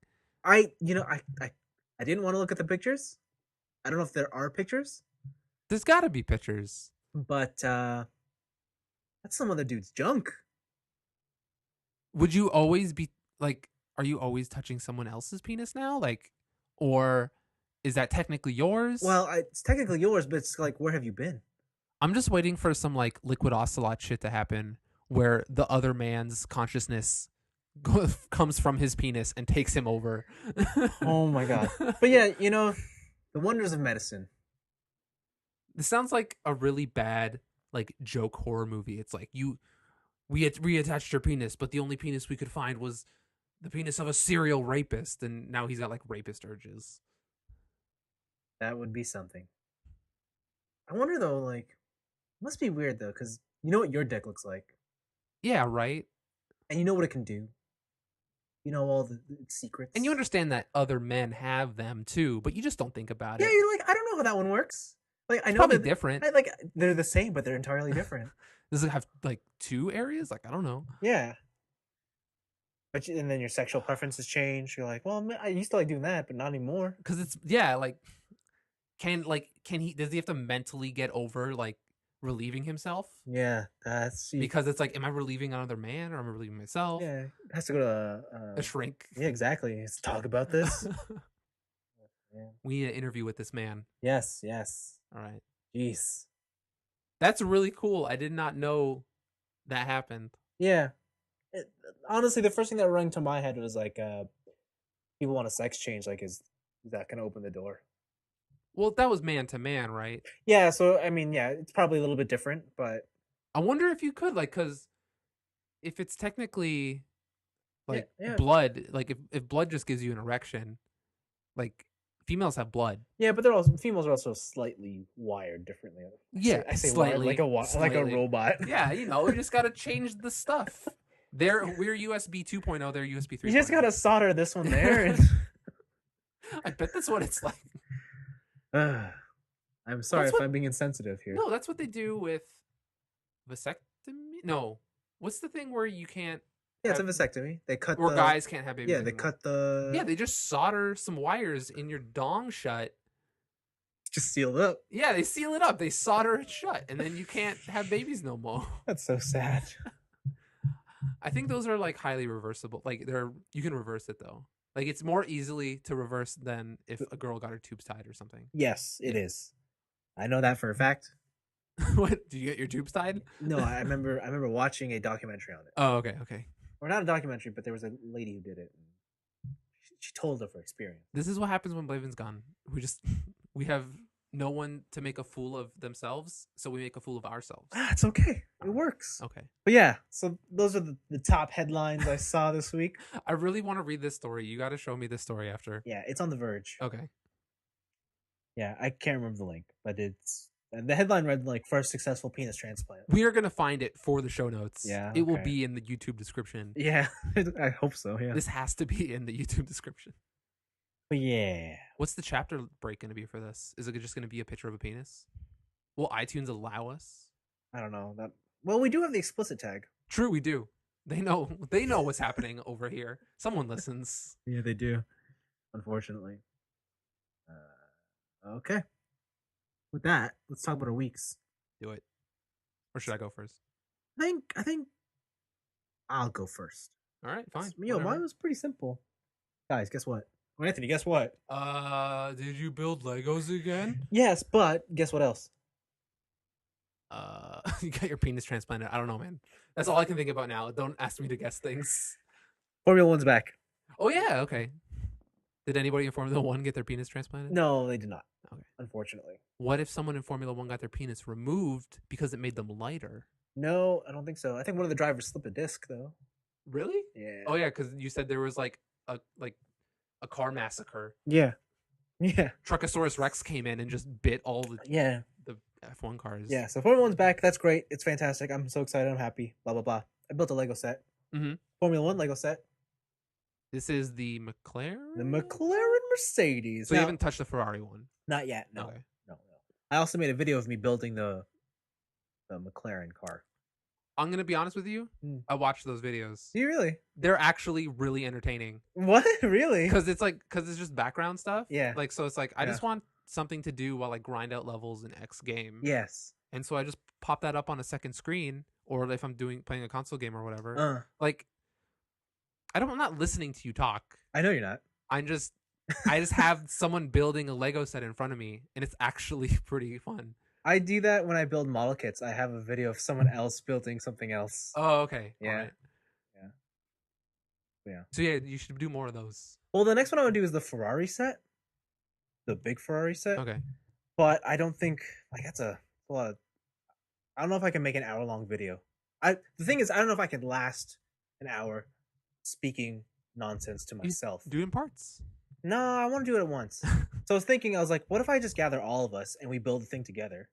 I didn't want to look at the pictures. I don't know if there are pictures, there's gotta be pictures. but that's some other dude's junk. Would you always be like, are you always touching someone else's penis now? Like, or is that technically yours? Well, it's technically yours, but it's like, where have you been? I'm just waiting for some like liquid ocelot shit to happen where the other man's consciousness comes from his penis and takes him over. Oh my god. But yeah, you know, the wonders of medicine. This sounds like a really bad like joke horror movie. It's like we had reattached your penis, but the only penis we could find was the penis of a serial rapist, and now he's got like rapist urges. That would be something. I wonder though, like, it must be weird though, because you know what your dick looks like, Yeah, right. and you know what it can do. You know all the secrets, And you understand that other men have them too, but you just don't think about Yeah, it. you're like, I don't know how that one works. Like, I It's know probably that different. like they're the same, but they're entirely different. Does it have like 2 areas? Like, I don't know. Yeah. But and then your sexual preferences change. You're like, well, I used to like doing that, but not anymore. Because it's like can he does he have to mentally get over like relieving himself? Yeah, that's Because it's like, am I relieving another man or am I relieving myself? yeah. It has to go to A shrink. yeah, exactly. Let's talk about this. Yeah. We need an interview with this man. Yes, yes. All right. Jeez. That's really cool. I did not know that happened. Yeah. Honestly, the first thing that rang to my head was like, people want a sex change. Like, is that going to open the door? Well, that was man to man, right? Yeah. So I mean, yeah, it's probably a little bit different, but I wonder if you could, like, because if it's technically like yeah. blood, like if blood just gives you an erection, like females have blood. Yeah, but females are also slightly wired differently. Yeah, I say slightly, wired, like a robot. Yeah, you know, we just gotta change the stuff. We're USB 2.0, they're USB 3.0. You just gotta solder this one there. And... I bet that's what it's like. I'm sorry if I'm being insensitive here. No, that's what they do with vasectomy. No, what's the thing where you can't? Yeah, it's a vasectomy. They cut. Or guys can't have babies. Yeah, they cut the. Yeah, they just solder some wires in your dong shut. Just sealed up. Yeah, they seal it up. They solder it shut, and then you can't have babies no more. That's so sad. I think those are like highly reversible. Like you can reverse it though. Like it's more easily to reverse than if a girl got her tubes tied or something. Yes, it is. I know that for a fact. What? Did you get your tubes tied? No, I remember watching a documentary on it. Oh, okay. Or not a documentary, but there was a lady who did it. She told of her experience. This is what happens when Blaven's gone. We have no one to make a fool of themselves, so we make a fool of ourselves. It's okay. It works. Okay. But yeah, so those are the top headlines I saw this week. I really want to read this story. You got to show me this story after. Yeah, it's on The Verge. Okay. Yeah, I can't remember the link, but the headline read like first successful penis transplant. We are going to find it for the show notes. Yeah. It will be in the YouTube description. Yeah, I hope so. Yeah. This has to be in the YouTube description. But yeah. What's the chapter break going to be for this? Is it just going to be a picture of a penis? Will iTunes allow us? I don't know. Well, we do have the explicit tag. True, we do. They know what's happening over here. Someone listens. Yeah, they do. Unfortunately. Okay. With that, let's talk about our weeks. Do it. Or should I go first? I think I'll go first. All right, fine. Mine was pretty simple. Guys, guess what? Well, Anthony, guess what? Did you build Legos again? Yes, but guess what else? You got your penis transplanted. I don't know, man. That's all I can think about now. Don't ask me to guess things. Formula One's back. Oh yeah, okay. Did anybody in Formula One get their penis transplanted? No, they did not. Okay. Unfortunately. What if someone in Formula One got their penis removed because it made them lighter? No, I don't think so. I think one of the drivers slipped a disc though. Really? Yeah. Oh yeah, because you said there was like a car massacre. Yeah. Yeah. Truckosaurus Rex came in and just bit all the Yeah. F1 cars. Yeah. So Formula One's back. That's great. It's fantastic. I'm so excited. I'm happy. Blah blah blah. I built a Lego set. Mm-hmm. Formula One Lego set. This is the McLaren. The McLaren Mercedes. So you haven't touched the Ferrari one? Not yet. No. Okay. No. I also made a video of me building the McLaren car. I'm gonna be honest with you. I watched those videos. Do you really? They're actually really entertaining. What? Really? Because it's just background stuff. Yeah. Like, so it's like I just want something to do while I grind out levels in X game. Yes. And so I just pop that up on a second screen, or if I'm playing a console game or whatever. Like, I'm not listening to you talk. I know you're not. I just have someone building a Lego set in front of me, and it's actually pretty fun. I do that when I build model kits. I have a video of someone else building something else. Oh, okay. Yeah. Right. Yeah. So yeah, you should do more of those. Well, the next one I would do is the Ferrari set. The big Ferrari set. Okay. But I don't think that's a lot of. I don't know if I can make an hour-long video. The thing is, I don't know if I can last an hour speaking nonsense to myself. Do it in parts. No, I want to do it at once. So I was thinking, what if I just gather all of us and we build the thing together?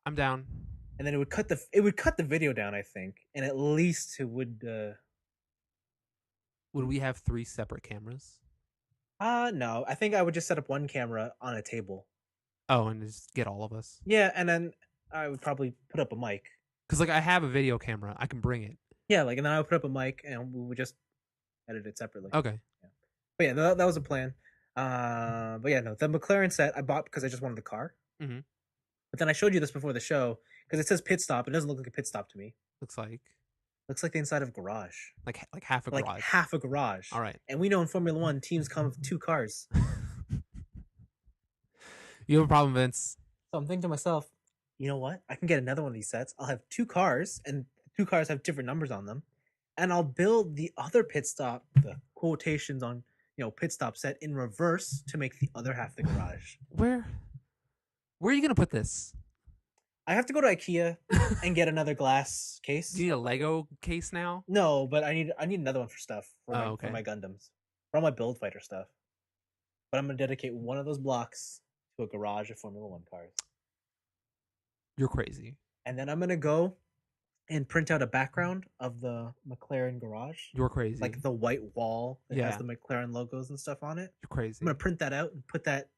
I'm down. And then it would cut the video down, I think, and at least it would. Would we have 3 separate cameras? No. I think I would just set up one camera on a table. Oh, and just get all of us. Yeah, and then I would probably put up a mic. Because I have a video camera, I can bring it. Yeah, and then I would put up a mic and we would just edit it separately. Okay. Yeah. But yeah, that was a plan. But yeah, no, the McLaren set I bought because I just wanted the car. Mm-hmm. But then I showed you this before the show because it says pit stop. It doesn't look like a pit stop to me. Looks like the inside of a garage. Like half a garage. Like half a garage. All right. And we know in Formula One teams come with 2 cars. You have a problem, Vince. So I'm thinking to myself, you know what? I can get another one of these sets. I'll have 2 cars, and 2 cars have different numbers on them, and I'll build the other pit stop, the quotations on pit stop set in reverse to make the other half the garage. Where are you gonna put this? I have to go to IKEA and get another glass case. Do you need a Lego case now? No, but I need another one for stuff for my Gundams, for all my Build Fighter stuff. But I'm gonna dedicate one of those blocks to a garage of Formula One cars. You're crazy. And then I'm gonna go and print out a background of the McLaren garage. You're crazy. Like the white wall that has the McLaren logos and stuff on it. You're crazy. I'm gonna print that out and put that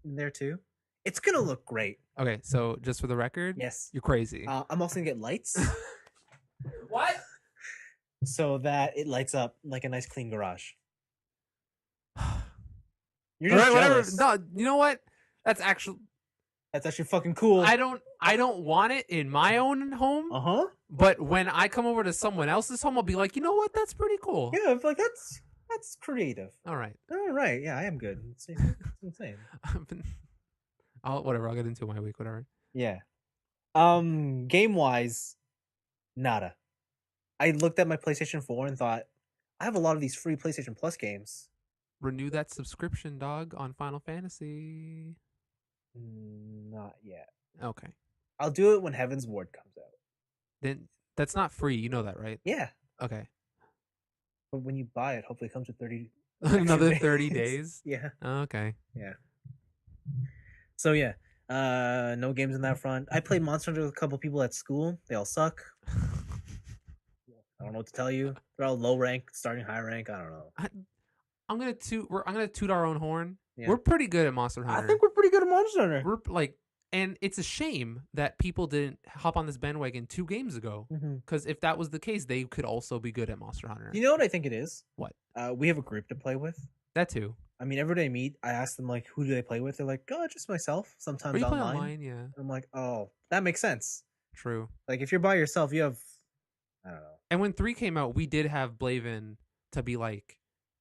in there too. It's gonna look great. Okay, so just for the record, yes, you're crazy. I'm also gonna get lights. What? So that it lights up like a nice clean garage. You're just jealous. No, you know what? That's actually fucking cool. I don't want it in my own home. But when I come over to someone else's home, I'll be like, you know what? That's pretty cool. Yeah, like that's creative. All right. Yeah, I am good. It's insane. Whatever. I'll get into my week. Whatever. Yeah. Game wise, nada. I looked at my PlayStation 4 and thought, I have a lot of these free PlayStation Plus games. Renew that subscription, dog, on Final Fantasy. Not yet. Okay. I'll do it when Heaven's Ward comes out. Then that's not free. You know that, right? Yeah. Okay. But when you buy it, hopefully it comes with 30 another 30 days. Yeah. Okay. Yeah. So yeah, no games in that front. I played Monster Hunter with a couple people at school. They all suck. I don't know what to tell you. They're all low rank, starting high rank. I don't know. I'm gonna toot our own horn. Yeah. We're pretty good at Monster Hunter. I think we're pretty good at Monster Hunter. We're like, and it's a shame that people didn't hop on this bandwagon 2 games ago. Because if that was the case, they could also be good at Monster Hunter. You know what I think it is? What? We have a group to play with. That too. I mean, every day I meet, I ask them like, who do they play with? They're like, oh, just myself. Sometimes you online. Play online, yeah. I'm like, oh, that makes sense. True. Like if you're by yourself, you have, I don't know. And when 3 came out, we did have Blaven to be like,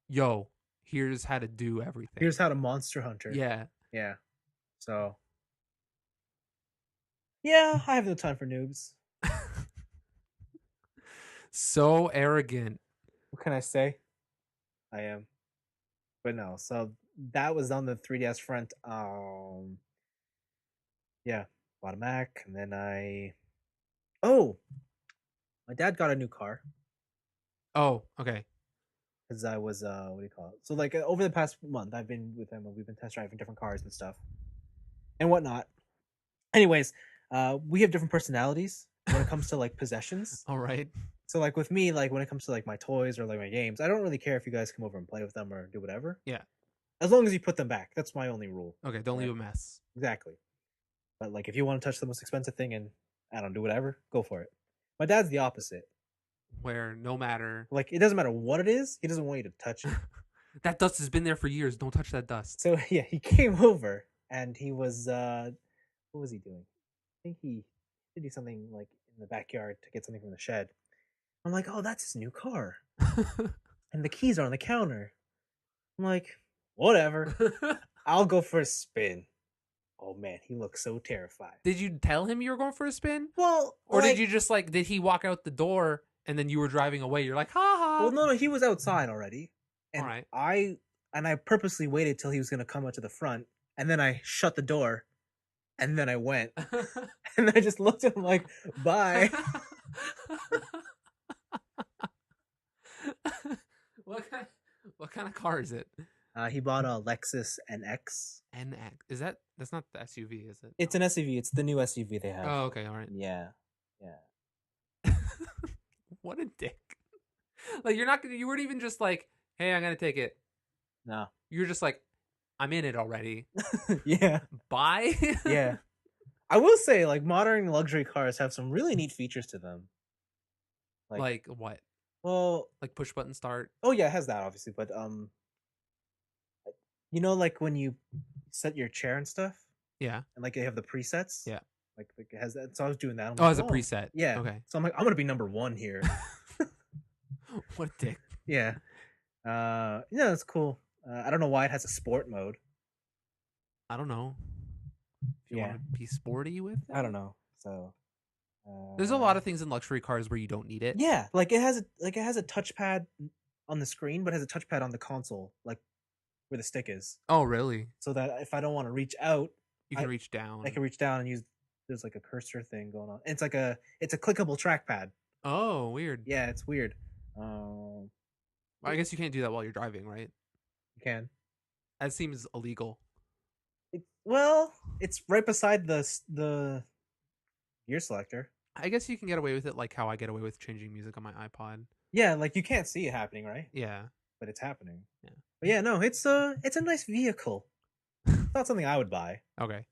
yo, here's how to do everything. Here's how to Monster Hunter. Yeah. Yeah. So. Yeah, I have no time for noobs. So arrogant. What can I say? I am. But no, so that was on the 3DS front. Yeah, bought a Mac, and then My dad got a new car Oh, okay. because I was what do you call it? So like over the past month, I've been with him and we've been test driving different cars and stuff and whatnot. Anyways, we have different personalities when it comes to like possessions. All right. So like with me, like when it comes to like my toys or like my games, I don't really care if you guys come over and play with them or do whatever. Yeah. As long as you put them back. That's my only rule. Okay, don't Right? leave a mess. Exactly. But like if you want to touch the most expensive thing and I don't do whatever, go for it. My dad's the opposite. Where no matter Like it doesn't matter what it is, he doesn't want you to touch it. that dust has been there for years. Don't touch that dust. So yeah, he came over and he was what was he doing? I think he did do something like in the backyard to get something from the shed. I'm like, oh, that's his new car. And the keys are on the counter. I'm like, whatever. I'll go for a spin. Oh man, he looks so terrified. Did you tell him you were going for a spin? Well, Or like, did you just like, did he walk out the door and then you were driving away? You're like, ha ha. Well, no, he was outside already. And Alright. I purposely waited till he was gonna come out to the front, and then I shut the door, and then I went. And I just looked at him like, bye. What kind of car is it? He bought a Lexus NX. NX. That's not the SUV, is it? It's an SUV. It's the new SUV they have. Oh, okay, all right. Yeah. What a dick. Like you weren't even just like, hey, I'm gonna take it. No. You're just like, I'm in it already. Yeah. Bye. Yeah. I will say, like, modern luxury cars have some really neat features to them. Like what? Well, Like push button start. oh yeah, it has that obviously, but you know, like when you set your chair and stuff, Yeah. and like they have the presets. Yeah. Like it has that. So I was doing that. I'm Oh, like, as a preset. Yeah. Okay. So I'm like, I'm gonna be number one here. What a dick. Yeah. Yeah, that's cool. I don't know why it has a sport mode. I don't know. If you want to be sporty with it? I don't know. So there's a lot of things in luxury cars where you don't need it. Yeah, like it has a touchpad on the screen, but it has a touchpad on the console, like where the stick is. Oh, really? So that if I don't want to reach out, You can reach down. I can reach down and use. There's like a cursor thing going on. It's like it's a clickable trackpad. Oh, weird. Yeah, it's weird. I guess you can't do that while you're driving, right? You can. That seems illegal. Well, it's right beside the gear selector. I guess you can get away with it like how I get away with changing music on my iPod. Yeah, like you can't see it happening, right? Yeah. But it's happening. Yeah. But yeah, no, it's a nice vehicle. It's not something I would buy. Okay.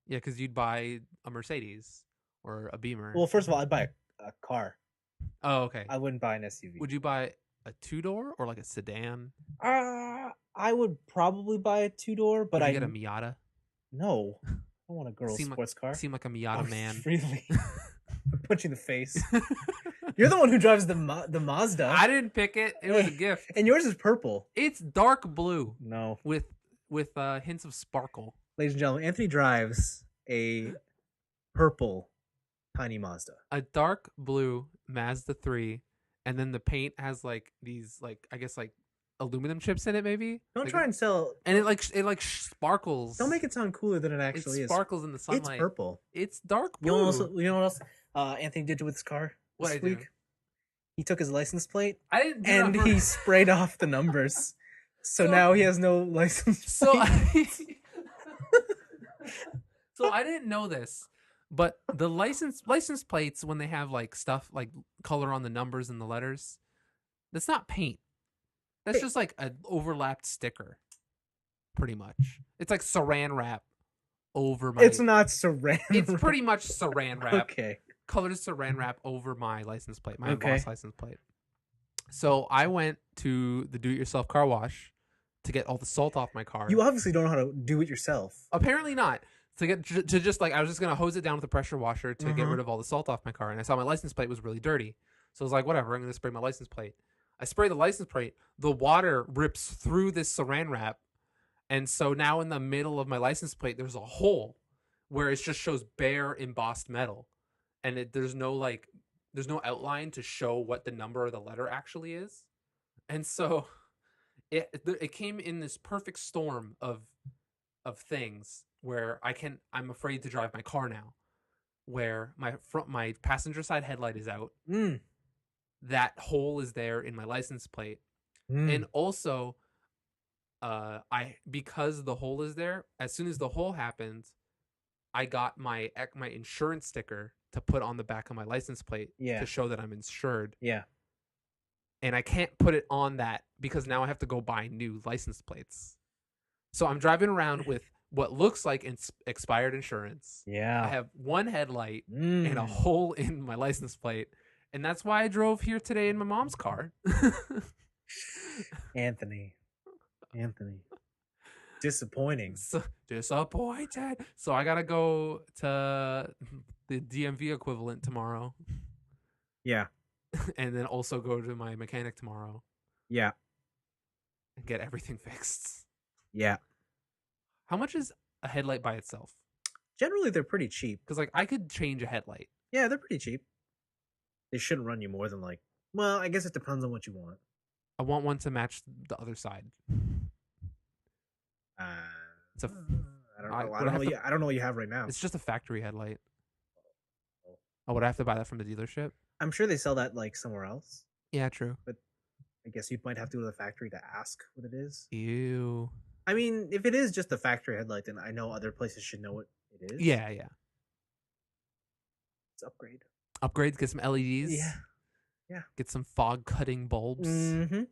Yeah, because you'd buy a Mercedes or a Beamer. Well, first of all, I'd buy a car. Oh, okay. I wouldn't buy an SUV. Would you buy a 2-door or like a sedan? I would probably buy a 2-door, but Would I you get a Miata. No, I don't want a girl sports car. Seem like a Miata man. Really? Punch you in the face. You're the one who drives the Mazda. I didn't pick it. It was a gift. And yours is purple. It's dark blue. No. With hints of sparkle. Ladies and gentlemen, Anthony drives a purple tiny Mazda. A dark blue Mazda 3, and then the paint has like these I guess aluminum chips in it maybe. Don't try and sell. And it sparkles. Don't make it sound cooler than it actually is. It sparkles in the sunlight. It's purple. It's dark blue. You know what else Anthony did with his car this week? He took his license plate and he sprayed off the numbers. So now he has no license plate. So I didn't know this, but the license plates, when they have like stuff like color on the numbers and the letters, that's not paint. That's just like an overlapped sticker, pretty much. It's like saran wrap over my. It's not saran. It's pretty much saran wrap. Okay. Colored saran wrap over my license plate, my boss license plate. So I went to the do-it-yourself car wash to get all the salt off my car. You obviously don't know how to do it yourself. Apparently not. I was just gonna hose it down with a pressure washer to get rid of all the salt off my car, and I saw my license plate was really dirty, so I was like, whatever, I'm gonna spray my license plate. I spray the license plate, the water rips through this saran wrap, and so now in the middle of my license plate there's a hole where it just shows bare embossed metal, and there's no outline to show what the number or the letter actually is, and so it came in this perfect storm of things where I'm afraid to drive my car now, where my passenger side headlight is out. Mm. That hole is there in my license plate. Mm. And also because the hole is there, as soon as the hole happens, I got my insurance sticker to put on the back of my license plate to show that I'm insured. Yeah. And I can't put it on that because now I have to go buy new license plates. So I'm driving around with what looks like expired insurance. Yeah. I have one headlight and a hole in my license plate. And that's why I drove here today in my mom's car. Anthony. Disappointing. Disappointed. So I got to go to the DMV equivalent tomorrow. Yeah. And then also go to my mechanic tomorrow. Yeah. And get everything fixed. Yeah. How much is a headlight by itself? Generally, they're pretty cheap. Because, like, I could change a headlight. Yeah, they're pretty cheap. They shouldn't run you more than, like... Well, I guess it depends on what you want. I want one to match the other side. I don't know. I don't know what you have right now. It's just a factory headlight. Oh, would I have to buy that from the dealership? I'm sure they sell that, like, somewhere else. Yeah, true. But I guess you might have to go to the factory to ask what it is. Ew. I mean, if it is just the factory headlight, then I know other places should know what it is. Yeah. Let's upgrade. Upgrade, get some LEDs. Yeah. Get some fog cutting bulbs. Mm-hmm.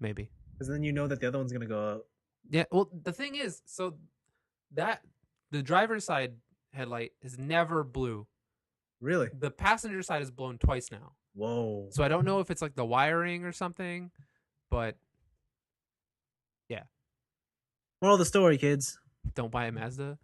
Maybe. Because then you know that the other one's going to go out. Yeah, well, the thing is, so that the driver's side headlight is never blue. Really? The passenger side is blown twice now. Whoa. So I don't know if it's like the wiring or something, but yeah. Moral of the story, kids. Don't buy a Mazda.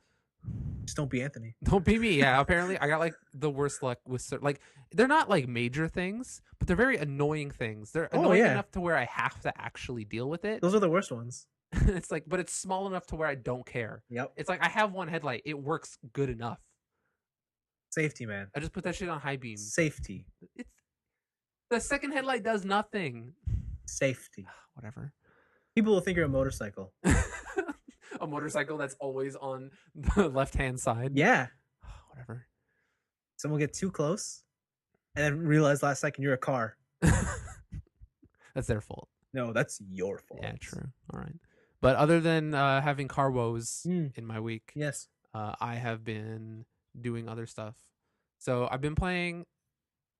Just don't be Anthony. Don't be me. Yeah, apparently I got like the worst luck with like they're not like major things, but they're very annoying things. They're annoying enough to where I have to actually deal with it. Those are the worst ones. It's like, but it's small enough to where I don't care. Yep. It's like I have one headlight. It works good enough. Safety, man. I just put that shit on high beam. Safety. It's the second headlight does nothing. Safety. Whatever. People will think you're a motorcycle. A motorcycle that's always on the left-hand side. Yeah. Whatever. Someone get too close and then realize last second you're a car. That's their fault. No, that's your fault. Yeah, true. All right. But other than having car woes in my week, yes, I have been doing other stuff. So I've been playing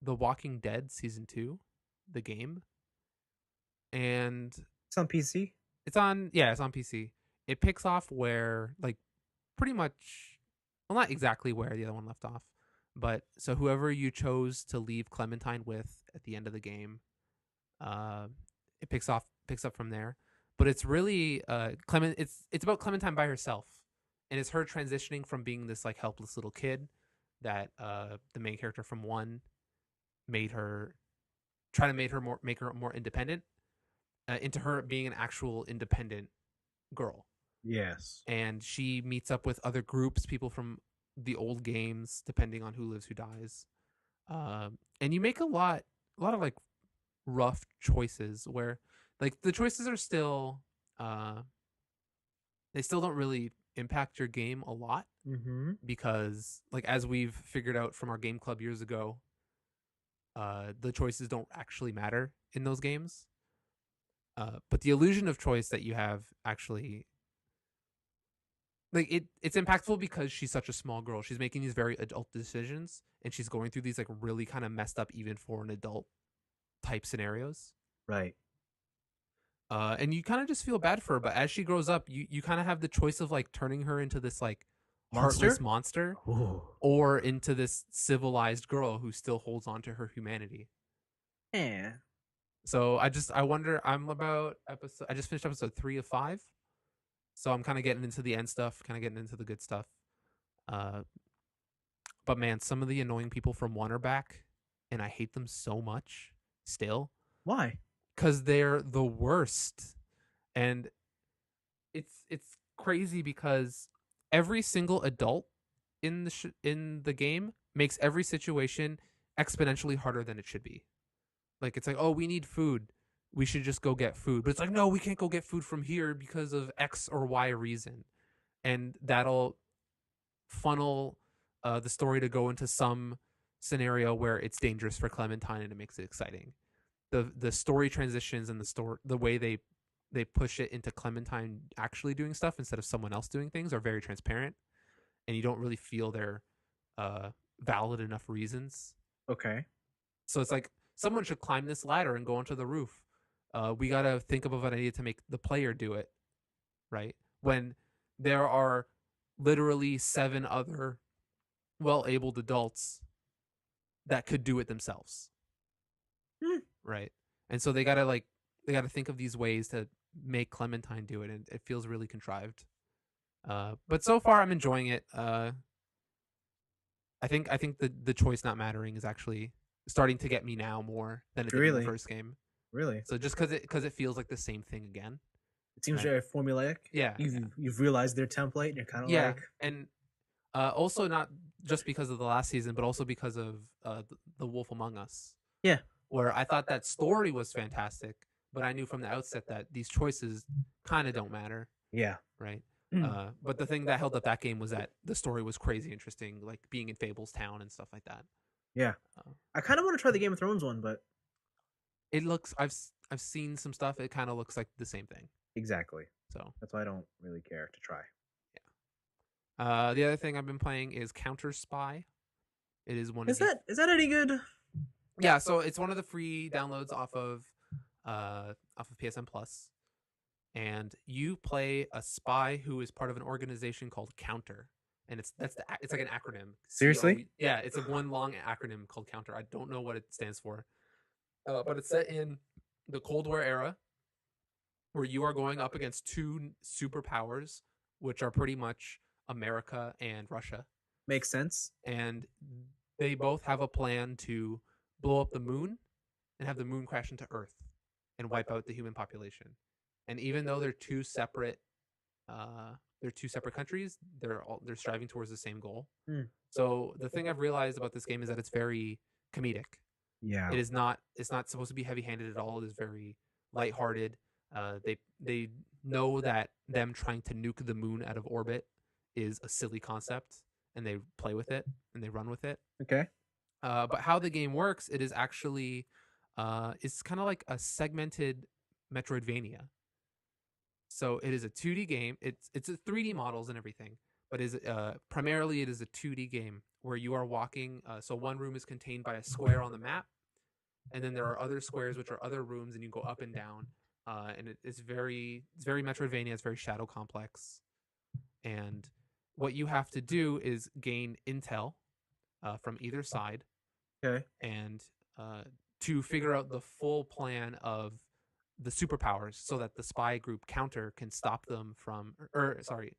The Walking Dead Season 2, the game. And it's on PC? It's on PC. It picks off where, like, pretty much, well, not exactly where the other one left off, but so whoever you chose to leave Clementine with at the end of the game, it picks up from there. But it's really it's about Clementine by herself, and it's her transitioning from being this like helpless little kid that the main character from 1 make her more independent, into her being an actual independent girl. Yes. And she meets up with other groups, people from the old games, depending on who lives, who dies. And you make a lot of like rough choices where like the choices are still they still don't really impact your game a lot, because like as we've figured out from our game club years ago, the choices don't actually matter in those games. But the illusion of choice that you have actually, like, it's impactful because she's such a small girl. She's making these very adult decisions, and she's going through these like really kind of messed up, even for an adult type scenarios. Right. And you kind of just feel bad for her, but as she grows up, you kind of have the choice of like turning her into this like heartless monster, or into this civilized girl who still holds on to her humanity. Yeah. So I wonder, I just finished episode 3 of 5. So I'm kind of getting into the end stuff, kind of getting into the good stuff. But man, some of the annoying people from 1 are back, and I hate them so much still. Why? Because they're the worst. And it's crazy because every single adult in the game makes every situation exponentially harder than it should be. Like, it's like, oh, we need food, we should just go get food. But it's like, no, we can't go get food from here because of X or Y reason. And that'll funnel the story to go into some scenario where it's dangerous for Clementine and it makes it exciting. The story transitions and the way they push it into Clementine actually doing stuff instead of someone else doing things are very transparent, and you don't really feel their valid enough reasons. Okay. So it's like someone should climb this ladder and go onto the roof. We gotta think of an idea to make the player do it, right? When there are literally 7 other well-abled adults that could do it themselves, right? And so they gotta think of these ways to make Clementine do it, and it feels really contrived. But so far, I'm enjoying it. I think the choice not mattering is actually starting to get me now more than it did in the first game. Really? So just because it feels like the same thing again. It seems very formulaic. Yeah. You've realized their template, and you're kind of like, and also not just because of the last season, but also because of the Wolf Among Us. Yeah. Where I thought that story was fantastic, but I knew from the outset that these choices kind of don't matter. Yeah. Right. But the thing that held up that game was that the story was crazy interesting, like being in Fable's town and stuff like that. Yeah. I kind of want to try the Game of Thrones one, but it looks. I've seen some stuff. It kind of looks like the same thing. Exactly. So that's why I don't really care to try. Yeah. The other thing I've been playing is Counter Spy. It is one. Is that any good? Yeah. So it's one of the free downloads off of PSN Plus, and you play a spy who is part of an organization called Counter, and it's like an acronym. Seriously? Yeah, it's a one long acronym called Counter. I don't know what it stands for, but it's set in the Cold War era, where you are going up against 2 superpowers, which are pretty much America and Russia. Makes sense. And they both have a plan to blow up the moon and have the moon crash into Earth and wipe out the human population. And even though they're two separate countries, they're striving towards the same goal. So the thing I've realized about this game is that it's very comedic. Yeah. It's not supposed to be heavy-handed at all. It is very lighthearted. They know that them trying to nuke the moon out of orbit is a silly concept, and they play with it and they run with it. Okay. But how the game works, it is actually it's kind of like a segmented Metroidvania. So it is a 2D game. It's a 3D models and everything, but primarily it is a 2D game where you are walking. So one room is contained by a square on the map, and then there are other squares which are other rooms, and you go up and down. And it's very Metroidvania. It's very Shadow Complex, and what you have to do is gain intel from either side, okay, and to figure out the full plan of the superpowers, so that the spy group Counter can stop them from, or sorry,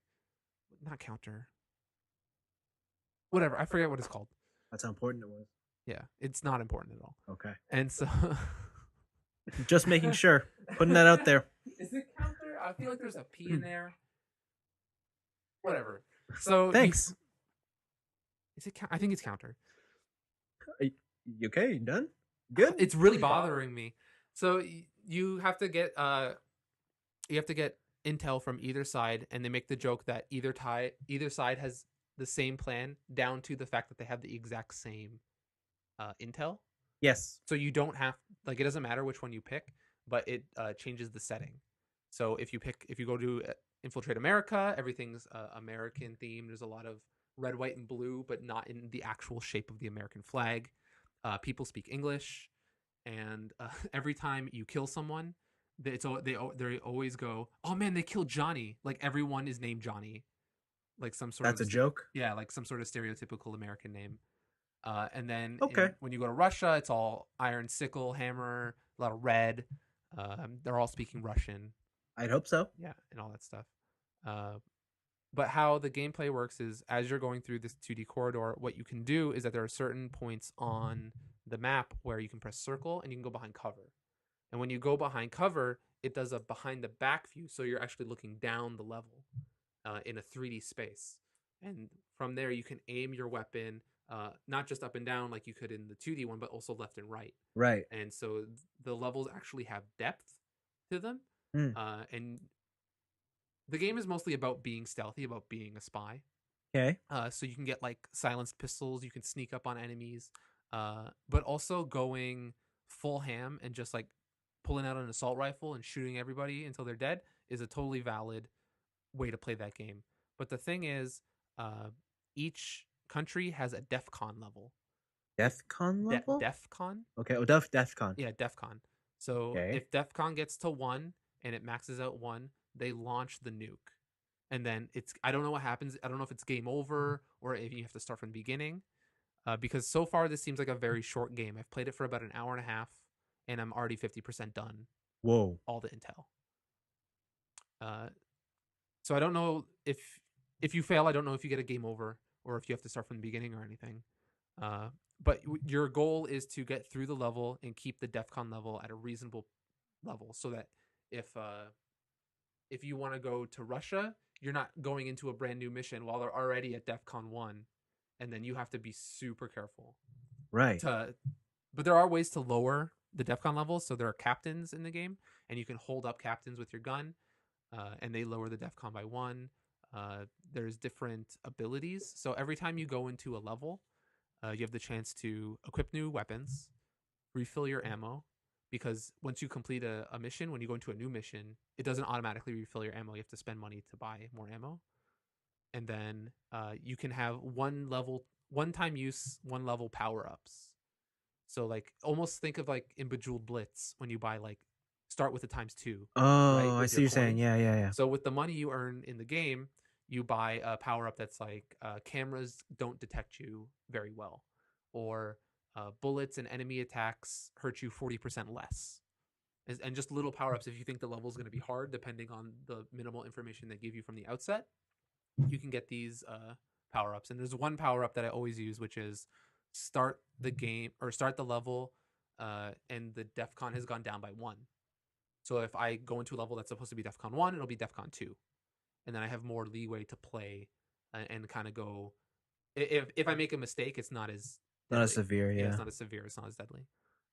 not Counter. Whatever, I forget what it's called. That's how important it was. Yeah, it's not important at all. Okay, and so. Just making sure, putting that out there. Is it Counter? I feel like there's a P in there. Whatever. So thanks. Is it? I think it's Counter. You okay? You done? Good. It's really bothering me. So you have to get intel from either side, and they make the joke that either side has the same plan, down to the fact that they have the exact same intel. Yes. So you don't have, like, it doesn't matter which one you pick, but it changes the setting. So if you go to Infiltrate America, everything's American themed. There's a lot of red, white, and blue, but not in the actual shape of the American flag. People speak English, and every time you kill someone, they always go, "Oh man, they killed Johnny!" Like everyone is named Johnny, like some sort. That's a joke. Yeah, like some sort of stereotypical American name. And then when you go to Russia, it's all iron sickle, hammer, a lot of red. They're all speaking Russian. I'd hope so. Yeah, and all that stuff. But how the gameplay works is, as you're going through this 2D corridor, what you can do is that there are certain points on the map where you can press circle and you can go behind cover. And when you go behind cover, it does a behind the back view. So you're actually looking down the level in a 3D space. And from there, you can aim your weapon, not just up and down like you could in the 2D one, but also left and right. Right. And so the levels actually have depth to them. And the game is mostly about being stealthy, about being a spy. Okay. So you can get like silenced pistols, you can sneak up on enemies, but also going full ham and just like pulling out an assault rifle and shooting everybody until they're dead is a totally valid way to play that game. But the thing is, each country has a DEFCON level. DEFCON level? DEFCON? Okay. Oh, DEFCON. Yeah, DEFCON. So Okay. if DEFCON gets to 1 and it maxes out 1, they launch the nuke. And then I don't know what happens. I don't know if it's game over or if you have to start from the beginning. Because so far this seems like a very short game. I've played it for about an hour and a half, and I'm already 50% done. Whoa. All the intel. So I don't know if you fail. I don't know if you get a game over or if you have to start from the beginning or anything. But your goal is to get through the level and keep the DEFCON level at a reasonable level, so that if you want to go to Russia, you're not going into a brand new mission while they're already at DEFCON 1, and then you have to be super careful. Right. But there are ways to lower the DEFCON levels. So there are captains in the game, and you can hold up captains with your gun, and they lower the DEFCON by 1. There's different abilities. So every time you go into a level, you have the chance to equip new weapons, refill your ammo, because once you complete a mission, when you go into a new mission, it doesn't automatically refill your ammo. You have to spend money to buy more ammo. And then you can have one-time use, one-level power-ups. So like almost think of like in Bejeweled Blitz when you buy like start with the ×2. Oh, right, I see you're saying. Yeah. So with the money you earn in the game, you buy a power-up that's like cameras don't detect you very well, or bullets and enemy attacks hurt you 40% less. And just little power-ups. If you think the level is going to be hard, depending on the minimal information they give you from the outset, you can get these power-ups. And there's one power-up that I always use, which is start the game or start the level and the DEFCON has gone down by 1. So if I go into a level that's supposed to be DEFCON 1, it'll be DEFCON 2. And then I have more leeway to play and kind of go. If I make a mistake, it's not as deadly. Not as severe. Yeah. It's not as severe. It's not as deadly.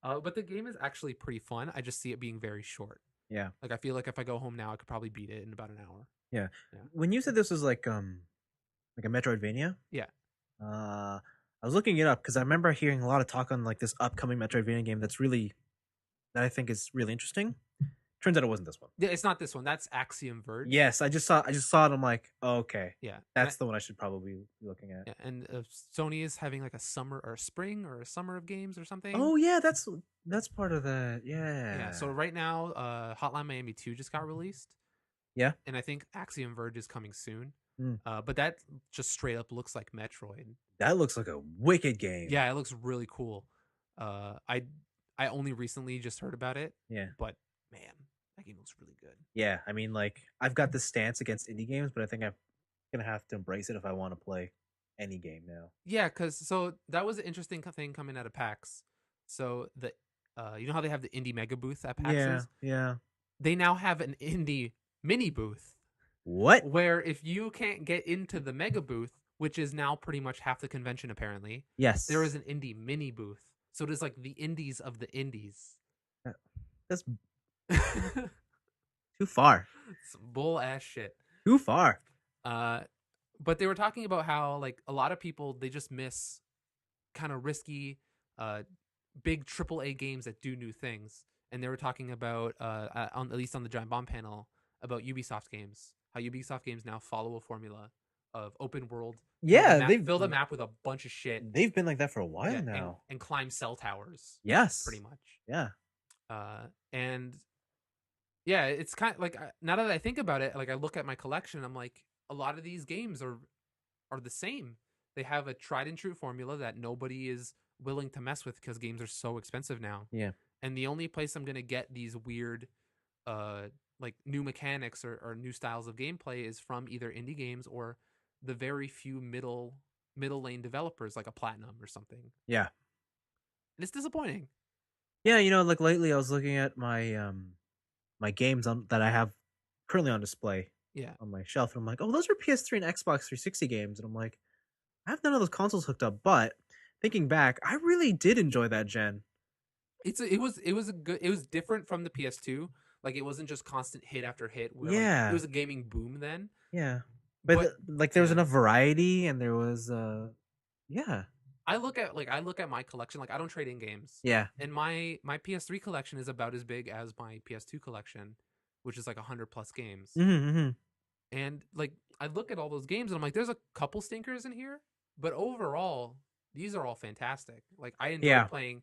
But the game is actually pretty fun. I just see it being very short. Yeah. Like I feel like if I go home now, I could probably beat it in about an hour. Yeah. When you said this was like a Metroidvania, yeah. I was looking it up because I remember hearing a lot of talk on like this upcoming Metroidvania game that I think is really interesting. Turns out it wasn't this one. Yeah, it's not this one. That's Axiom Verge. Yes, I just saw it. I'm like, oh, okay. Yeah, that's the one I should probably be looking at. Yeah, and Sony is having like a summer or a spring or a summer of games or something. Oh yeah, that's part of that. Yeah. Yeah. So right now, Hotline Miami 2 just got released. Yeah. And I think Axiom Verge is coming soon. Mm. But that just straight up looks like Metroid. That looks like a wicked game. Yeah, it looks really cool. I only recently just heard about it. Yeah. But man, that game looks really good. Yeah, I mean, like I've got this stance against indie games, but I think I'm gonna have to embrace it if I want to play any game now. Yeah, so that was an interesting thing coming out of PAX. So you know how they have the indie mega booth at PAX? Yeah. They now have an indie mini booth. What? Where if you can't get into the mega booth, which is now pretty much half the convention apparently, yes, there is an indie mini booth. So it is like the indies of the indies. That's too far. Some bull ass shit. Too far. But they were talking about how like a lot of people, they just miss kind of risky big AAA games that do new things. And they were talking about at least on the Giant Bomb panel about Ubisoft games. How Ubisoft games now follow a formula of open world. Yeah, they build a map with a bunch of shit. They've been like that for a while now. And climb cell towers. Yes, pretty much. Yeah. And yeah, it's kind of like now that I think about it, like I look at my collection, I'm like, a lot of these games are the same. They have a tried and true formula that nobody is willing to mess with because games are so expensive now. Yeah. And the only place I'm gonna get these weird like new mechanics or new styles of gameplay is from either indie games or the very few middle lane developers like a Platinum or something. Yeah. And it's disappointing. Yeah, like lately I was looking at my my games that I have currently on display. Yeah. On my shelf, and I'm like, oh, those are PS3 and Xbox 360 games, and I'm like, I have none of those consoles hooked up. But thinking back, I really did enjoy that gen. It was different from the PS2. Like it wasn't just constant hit after hit. Where, yeah. Like, it was a gaming boom then. Yeah. But there was yeah. enough variety, and there was yeah. I look at my collection. Like I don't trade in games. Yeah. And my PS3 collection is about as big as my PS2 collection, which is like 100+ games. Mm-hmm. And like I look at all those games and I'm like, there's a couple stinkers in here, but overall, these are all fantastic. Like I enjoy Yeah. playing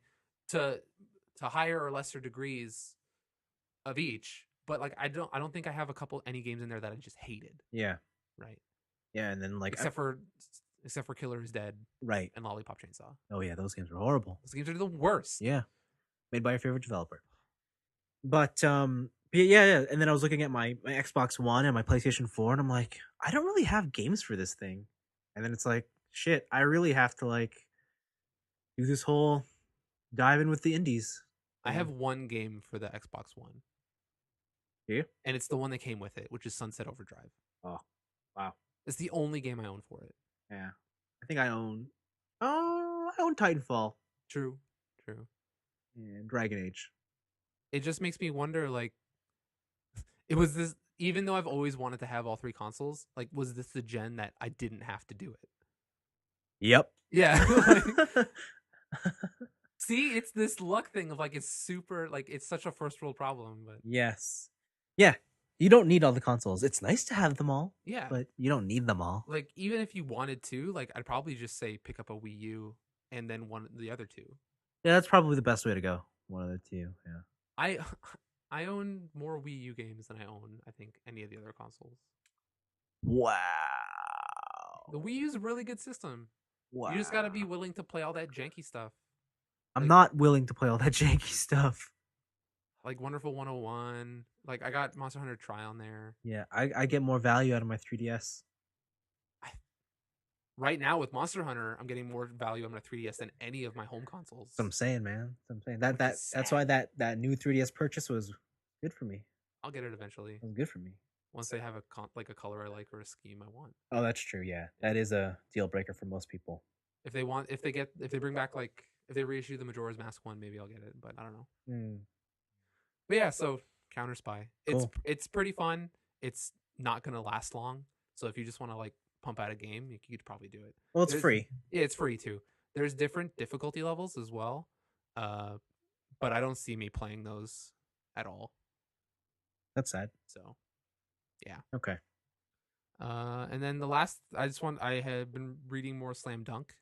to higher or lesser degrees of each, but like I don't think I have any games in there that I just hated. Yeah. Right. Yeah, and then Except for Killer is Dead right. and Lollipop Chainsaw. Oh yeah, those games were horrible. Those games are the worst. Yeah. Made by your favorite developer. But yeah, and then I was looking at my Xbox One and my PlayStation 4 and I'm like, I don't really have games for this thing. And then it's like, shit, I really have to like do this whole dive in with the indies. I have one game for the Xbox One. Yeah. And it's the one that came with it, which is Sunset Overdrive. Oh. Wow. It's the only game I own for it. Yeah. I think I own Titanfall. True. And Dragon Age. It just makes me wonder, like, it was this, even though I've always wanted to have all three consoles, like, was this the gen that I didn't have to do it? Yep. Yeah. See, it's this luck thing of like, it's super, like, it's such a first world problem, but. Yes. Yeah. You don't need all the consoles. It's nice to have them all. Yeah. But you don't need them all. Like, even if you wanted to, like, I'd probably just say pick up a Wii U and then the other two. Yeah, that's probably the best way to go. One of the two, yeah. I own more Wii U games than I own, I think, any of the other consoles. Wow. The Wii U is a really good system. Wow. You just gotta be willing to play all that janky stuff. I'm not willing to play all that janky stuff. Like Wonderful 101. Like I got Monster Hunter Tri on there. Yeah, I get more value out of my 3DS. Right now with Monster Hunter, I'm getting more value on my 3DS than any of my home consoles. That's what I'm saying, man. That's why that new 3DS purchase was good for me. I'll get it eventually. It was good for me. Once they have a color I like or a scheme I want. Oh, that's true. Yeah, that is a deal breaker for most people. If they bring back if they reissue the Majora's Mask one, maybe I'll get it. But I don't know. But yeah, so Counter Spy. Cool. It's pretty fun. It's not gonna last long. So if you just want to like pump out a game, you could probably do it. Well, it's free. Yeah, it's free too. There's different difficulty levels as well. But I don't see me playing those at all. That's sad. So yeah. Okay. And then I have been reading more Slam Dunk.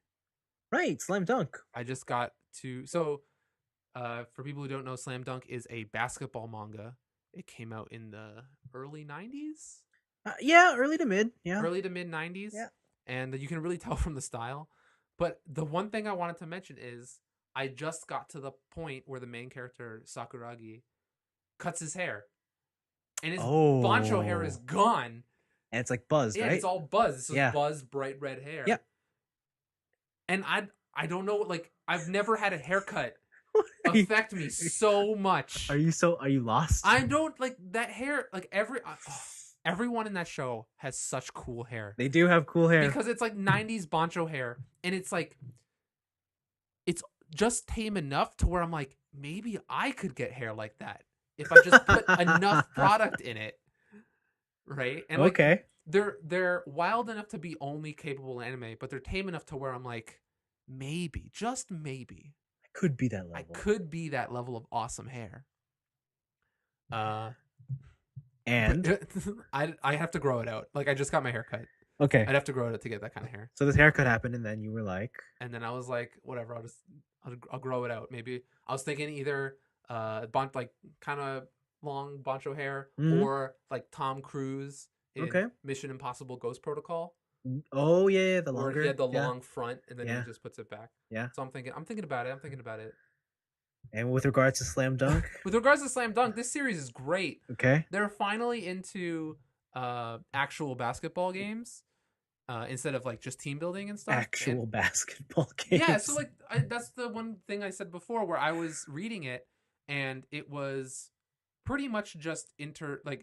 Right, Slam Dunk. I just got to for people who don't know, Slam Dunk is a basketball manga. It came out in the early 90s. Yeah, early to mid. Yeah. Early to mid 90s. Yeah. And you can really tell from the style. But the one thing I wanted to mention is I just got to the point where the main character, Sakuragi, cuts his hair. And his bancho hair is gone. And it's like buzzed, right? It's all buzzed. It's just buzzed, bright red hair. Yeah. And I don't know, like, I've never had a haircut affect me so much. Are you lost? I don't, like, that hair, like, everyone in that show has such cool hair. They do have cool hair. Because it's like 90s bancho hair. And it's like, it's just tame enough to where I'm like, maybe I could get hair like that if I just put enough product in it. Right? And like, okay. They're wild enough to be only capable in anime, but they're tame enough to where I'm like, maybe, just maybe, I could be that level. I could be that level of awesome hair. And I have to grow it out. Like I just got my hair cut. Okay. I'd have to grow it out to get that kind of hair. So this haircut happened, and then you were like, and then I was like, whatever. I'll grow it out. Maybe I was thinking either like kind of long bancho hair or like Tom Cruise in Mission Impossible Ghost Protocol. Oh yeah, the longer. Where he had the long front and then he just puts it back. Yeah. So I'm thinking about it. And with regards to Slam Dunk? With regards to Slam Dunk, this series is great. Okay. They're finally into actual basketball games instead of like just team building and stuff. Basketball games. Yeah, so like that's the one thing I said before where I was reading it and it was pretty much just it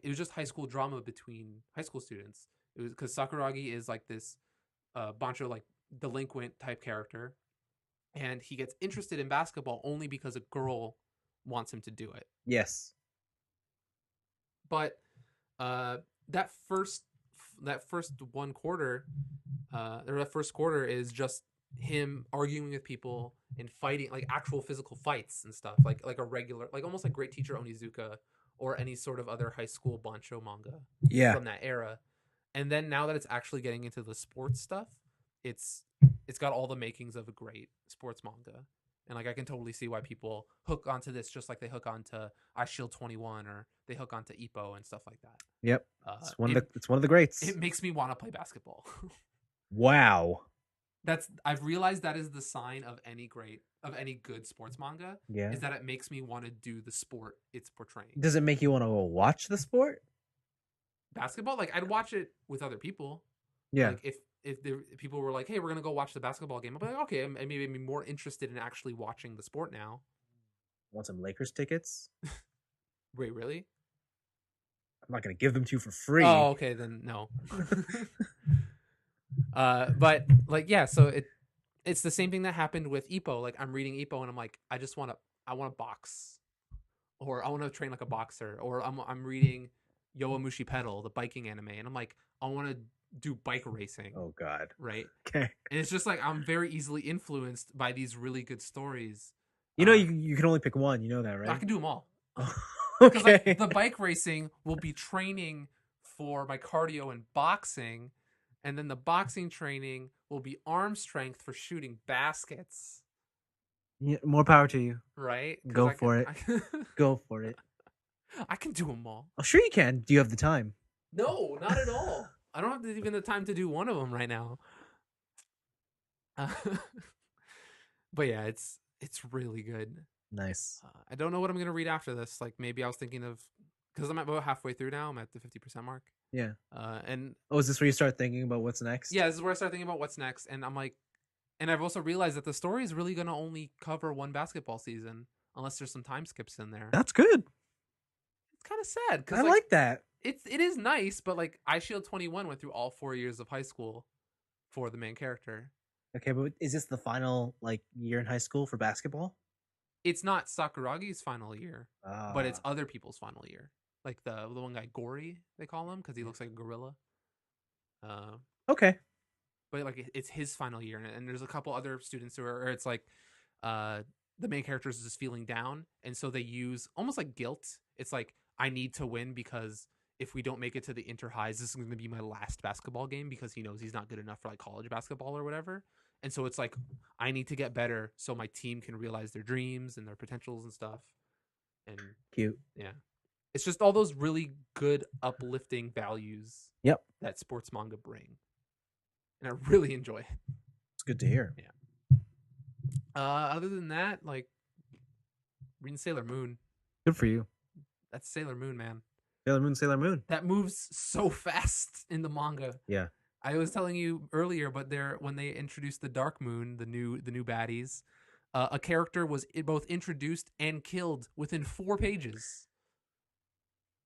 was just high school drama between high school students. It was because Sakuragi is like this bancho like delinquent type character, and he gets interested in basketball only because a girl wants him to do it. Yes. But that first that first one quarter, or that first quarter is just him arguing with people and fighting, like actual physical fights and stuff, like a regular, like almost like Great Teacher Onizuka or any sort of other high school bancho manga from that era. And then now that it's actually getting into the sports stuff, it's got all the makings of a great sports manga. And like I can totally see why people hook onto this just like they hook onto I Shield 21 or they hook onto Ippo and stuff like that. Yep. It's one of the greats. It makes me want to play basketball. Wow. I've realized that is the sign of any good sports manga. Yeah. Is that it makes me want to do the sport it's portraying. Does it make you want to go watch the sport? Basketball? Like I'd watch it with other people. Yeah. Like if people were like, hey, we're gonna go watch the basketball game, I'd be like, okay, I maybe be more interested in actually watching the sport now. Want some Lakers tickets? Wait, really? I'm not gonna give them to you for free. Oh, okay, then no. But like, yeah, so it's the same thing that happened with Ippo. Like I'm reading Ippo and I'm like, I want to box, or I want to train like a boxer, or I'm reading Yowamushi Pedal, the biking anime, and I'm like, I want to do bike racing. Oh God. Right. Okay. And it's just like I'm very easily influenced by these really good stories. You know, you can only pick one. You know that, right? I can do them all. Okay. Like, the bike racing will be training for my cardio and boxing, and then the boxing training will be arm strength for shooting baskets. Yeah, more power to you. Right? Go for it. Go for it. I can do them all. Oh, sure you can. Do you have the time? No, not at all. I don't have even the time to do one of them right now. But yeah, it's really good. Nice. I don't know what I'm gonna read after this. Like maybe I was thinking of, because I'm about halfway through now. I'm at the 50% mark. Yeah. And is this where you start thinking about what's next? Yeah, this is where I start thinking about what's next, and I'm like, and I've also realized that the story is really gonna only cover one basketball season, unless there's some time skips in there. That's good. It's kind of sad because I like that. It is nice, but like I Shield 21 went through all 4 years of high school for the main character. Okay, but is this the final like year in high school for basketball? It's not Sakuragi's final year, but it's other people's final year. Like the one guy, Gory, they call him, because he looks like a gorilla. Okay. But like it's his final year, and there's a couple other students who are, or it's like the main character is just feeling down, and so they use almost like guilt. It's like, I need to win because if we don't make it to the inter highs, this is going to be my last basketball game, because he knows he's not good enough for like college basketball or whatever. And so it's like, I need to get better so my team can realize their dreams and their potentials and stuff. And cute. Yeah. It's just all those really good uplifting values. Yep. That sports manga bring. And I really enjoy it. It's good to hear. Yeah. Other than that, like reading Sailor Moon. Good for you. That's Sailor Moon, man. Sailor Moon. That moves so fast in the manga. Yeah. I was telling you earlier, but when they introduced the Dark Moon, the new baddies, a character was both introduced and killed within 4 pages.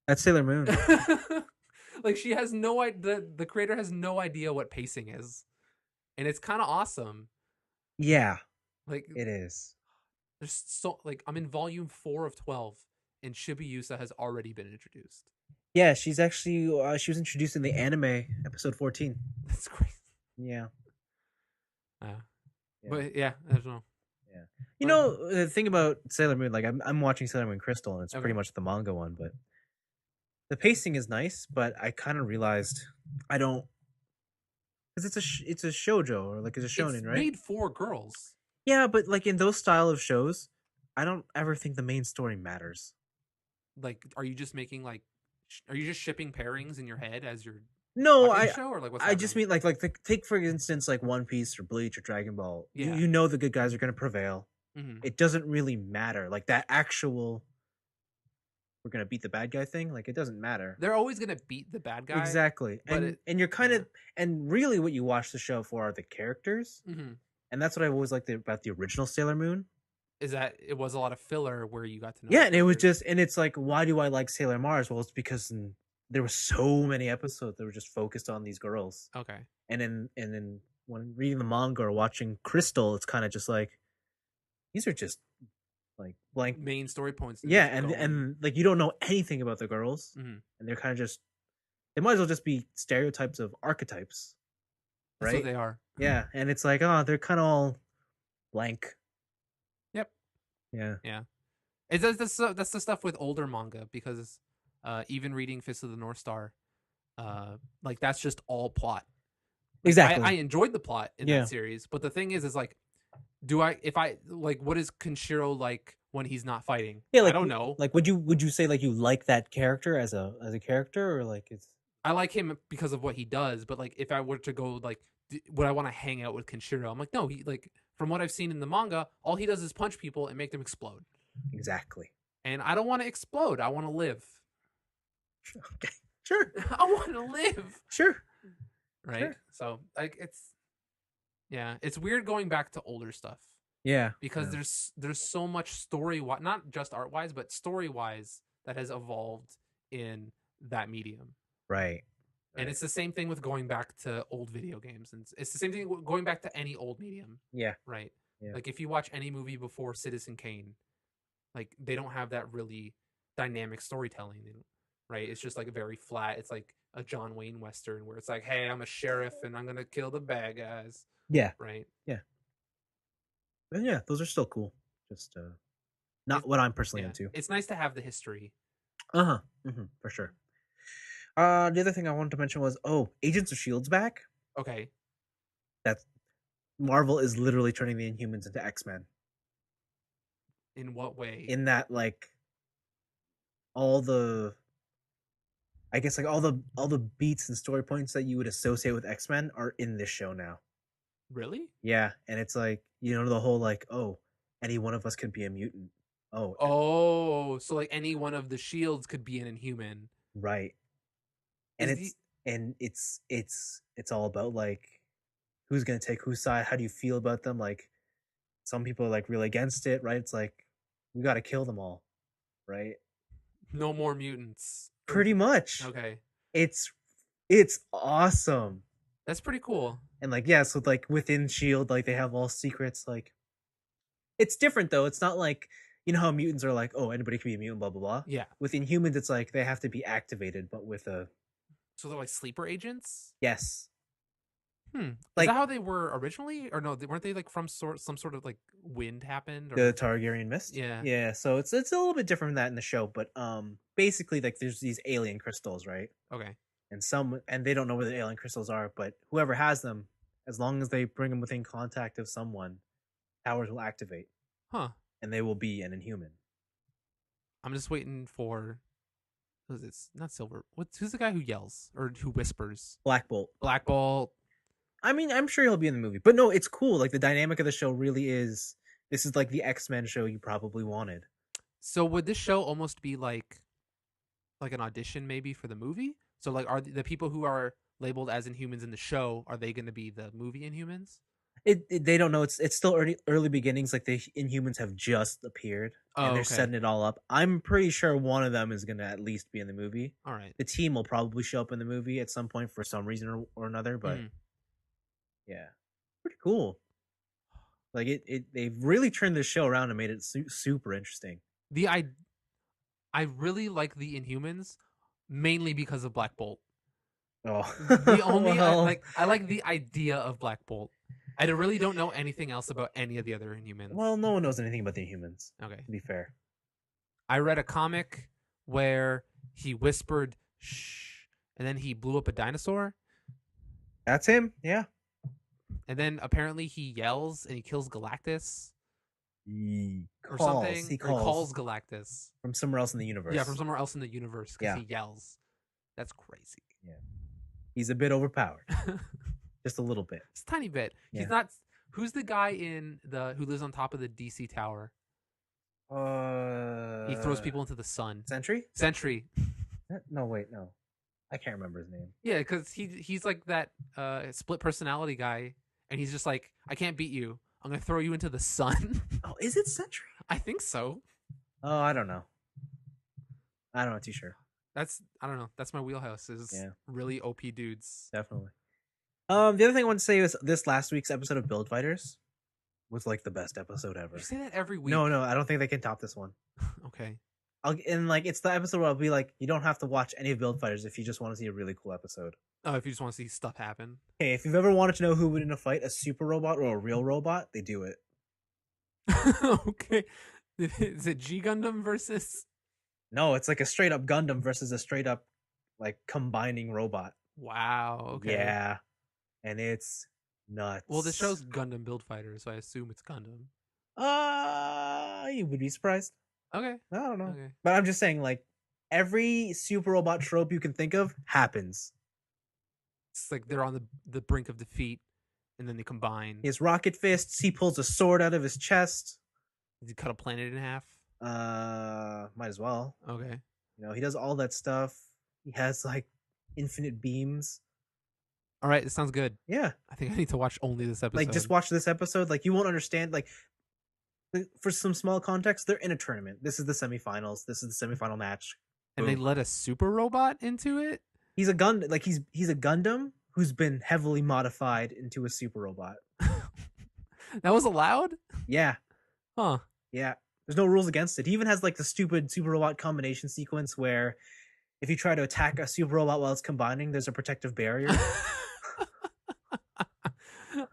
That's Sailor Moon. Like she has no idea. The creator has no idea what pacing is, and it's kind of awesome. Yeah, like it is. There's so like I'm in volume 4 of 12, and Shibuya has already been introduced. Yeah, she's actually she was introduced in the anime episode 14. That's crazy. Yeah. But yeah, I don't know. Yeah. You know, the thing about Sailor Moon, like I'm watching Sailor Moon Crystal, and it's pretty much the manga one, but the pacing is nice, but I kind of realized I don't, because it's a shoujo, or like it's a shonen, right? It's made for girls. Yeah, but like in those style of shows, I don't ever think the main story matters. Like, are you just making like, are you just shipping pairings in your head as your show, or like what's I happening? just mean like take for instance like One Piece or Bleach or Dragon Ball. Yeah. You know the good guys are going to prevail. Mm-hmm. It doesn't really matter, like that actual we're going to beat the bad guy thing, like it doesn't matter. They're always going to beat the bad guy. Exactly. And you're kind of, and really what you watch the show for are the characters. Mm-hmm. And that's what I always liked about the original Sailor Moon. Is that it was a lot of filler where you got to know. Yeah, and it was just, and it's like, why do I like Sailor Mars? Well, it's because there were so many episodes that were just focused on these girls. Okay. And then when reading the manga or watching Crystal, it's kind of just like, these are just like blank main story points. Yeah, and like you don't know anything about the girls, mm-hmm. and they're kind of just, It might as well just be stereotypes of archetypes, That's right? what they are. Yeah, and it's like, oh, they're kind of all blank. Yep. Yeah. That's the stuff with older manga, because even reading Fist of the North Star, like that's just all plot. Like, Exactly. I enjoyed the plot in Yeah. that series, but the thing is like, what is Kenshiro like when he's not fighting? Yeah, like, I don't know. Like, would you say like you like that character as a character, or like it's? I like him because of what he does, but like if I were to go like, would I want to hang out with Kenshiro? I'm like, no. He, like, from what I've seen in the manga, all he does is punch people and make them explode. Exactly. And I don't want to explode. I want to live. Okay. Sure. I want to live. Sure. Right. Sure. So like it's weird going back to older stuff. Yeah. Because there's so much story, not just art wise, but story wise, that has evolved in that medium. Right. And it's the same thing with going back to old video games, and it's the same thing going back to any old medium. Yeah. Right. Yeah. Like if you watch any movie before Citizen Kane, like they don't have that really dynamic storytelling. Right. It's just like very flat. It's like a John Wayne Western where it's like, hey, I'm a sheriff and I'm gonna kill the bad guys. Yeah. Right. Yeah. And yeah, those are still cool. Just not what I'm personally into. It's nice to have the history. For sure. The other thing I wanted to mention was, Agents of Shield's back. Okay. That's Marvel is literally turning the Inhumans into X-Men. In what way? In that, like, all the beats and story points that you would associate with X-Men are in this show now. Really? Yeah, and it's like, the whole like, any one of us could be a mutant. So like any one of the Shields could be an Inhuman. Right. And it's all about like who's gonna take whose side. How do you feel about them? Like some people are like really against it, right? It's like we got to kill them all, right? No more mutants. Pretty much. Okay. It's awesome. That's pretty cool. And like, yeah, so like within Shield, like they have all secrets. Like it's different though. It's not like, how mutants are like, anybody can be a mutant, blah blah blah. Yeah. With Inhumans, it's like they have to be activated, but with a. So they're like sleeper agents? Yes. Like, is that how they were originally? Or no, weren't they like from some sort of like wind happened? Or... The Targaryen mist? Yeah. Yeah, so it's a little bit different than that in the show, but basically like there's these alien crystals, right? Okay. And they don't know where the alien crystals are, but whoever has them, as long as they bring them within contact of someone, powers will activate. Huh. And they will be an Inhuman. I'm just waiting for... Who's this? Not Silver. Who's the guy who yells or who whispers? Black Bolt. Black Bolt. I mean, I'm sure he'll be in the movie, but no, it's cool. Like the dynamic of the show really is. This is like the X-Men show you probably wanted. So would this show almost be like an audition maybe for the movie? So like, are the people who are labeled as Inhumans in the show, are they going to be the movie Inhumans? They don't know. It's still early beginnings. Like the Inhumans have just appeared, and they're setting it all up. I'm pretty sure one of them is going to at least be in the movie. All right. The team will probably show up in the movie at some point for some reason or another. But yeah, pretty cool. Like they've really turned this show around and made it super interesting. I really like the Inhumans mainly because of Black Bolt. Oh, the only I like the idea of Black Bolt. I really don't know anything else about any of the other Inhumans. Well, no one knows anything about the Inhumans. Okay. To be fair. I read a comic where he whispered shh, and then he blew up a dinosaur. That's him, yeah. And then apparently he yells and he kills Galactus. He calls Galactus. From somewhere else in the universe. Yeah, from somewhere else in the universe because he yells. That's crazy. Yeah. He's a bit overpowered. Just a little bit. Just a tiny bit. Yeah. He's not. Who's the guy who lives on top of the DC tower? He throws people into the sun. Sentry. No, wait, no. I can't remember his name. Yeah, because he's like that split personality guy, and he's just like, I can't beat you. I'm gonna throw you into the sun. Oh, is it Sentry? I think so. Oh, I don't know. I'm not too sure. I don't know. That's my wheelhouse. Is really OP dudes. Definitely. The other thing I want to say is this last week's episode of Build Fighters was like the best episode ever. You say that every week. No, I don't think they can top this one. Okay. And like it's the episode where I'll be like, you don't have to watch any of Build Fighters if you just want to see a really cool episode. Oh, if you just want to see stuff happen. Hey, if you've ever wanted to know who would win a fight, a super robot or a real robot, they do it. Okay. Is it G Gundam versus? No, it's like a straight up Gundam versus a straight up like combining robot. Wow. Okay. Yeah. And it's nuts. Well, this show's Gundam Build Fighters, so I assume it's Gundam. You would be surprised. Okay. I don't know. Okay. But I'm just saying, like, every super robot trope you can think of happens. It's like they're on the brink of defeat, and then they combine. He has rocket fists. He pulls a sword out of his chest. Did he cut a planet in half? Might as well. Okay. You know, he does all that stuff. He has, like, infinite beams. All right, it sounds good. Yeah. I think I need to watch only this episode. Like, just watch this episode. Like, you won't understand. Like, for some small context, they're in a tournament. This is the semifinals. This is the semifinal match. And Boom. they let a super robot into it? He's a Gundam. Like, he's a Gundam who's been heavily modified into a super robot. That was allowed? Yeah. Huh. Yeah. There's no rules against it. He even has, like, the stupid super robot combination sequence where if you try to attack a super robot while it's combining, there's a protective barrier.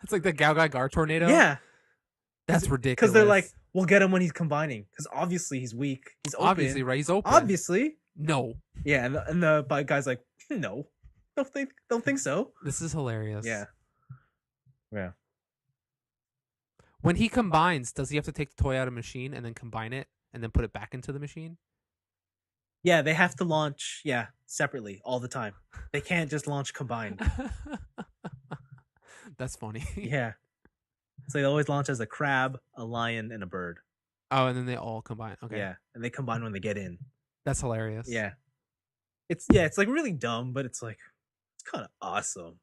It's like the Gao tornado? Yeah. That's ridiculous. Because they're like, we'll get him when he's combining. Because obviously he's weak. He's open. Obviously, right? He's open. Obviously. No. Yeah, and the guy's like, no. Don't think so. This is hilarious. Yeah. Yeah. When he combines, does he have to take the toy out of the machine and then combine it and then put it back into the machine? Yeah, they have to launch, separately all the time. They can't just launch combined. That's funny. Yeah. So they always launch as a crab, a lion, and a bird. Oh, and then they all combine. Okay. Yeah, and they combine when they get in. That's hilarious. Yeah. It's like really dumb, but it's like it's kind of awesome.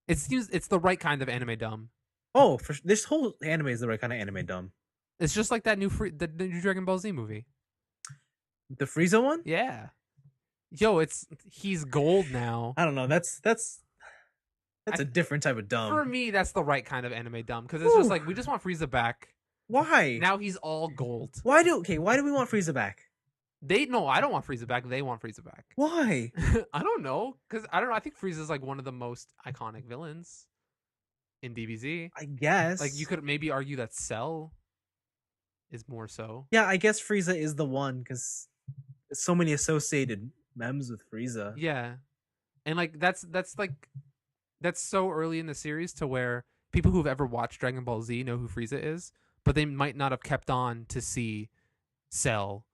It's the right kind of anime dumb. Oh, this whole anime is the right kind of anime dumb. It's just like that new Dragon Ball Z movie. The Frieza one? Yeah. Yo, he's gold now. I don't know. That's a different type of dumb. For me, that's the right kind of anime dumb because it's just like we just want Frieza back. Why? Now he's all gold. Why do we want Frieza back? I don't want Frieza back. They want Frieza back. Why? I don't know because I don't know. I think Frieza's like one of the most iconic villains in DBZ. I guess. Like you could maybe argue that Cell is more so. Yeah, I guess Frieza is the one because so many associated memes with Frieza. Yeah, and like that's so early in the series to where people who've ever watched Dragon Ball Z know who Frieza is, but they might not have kept on to see Cell.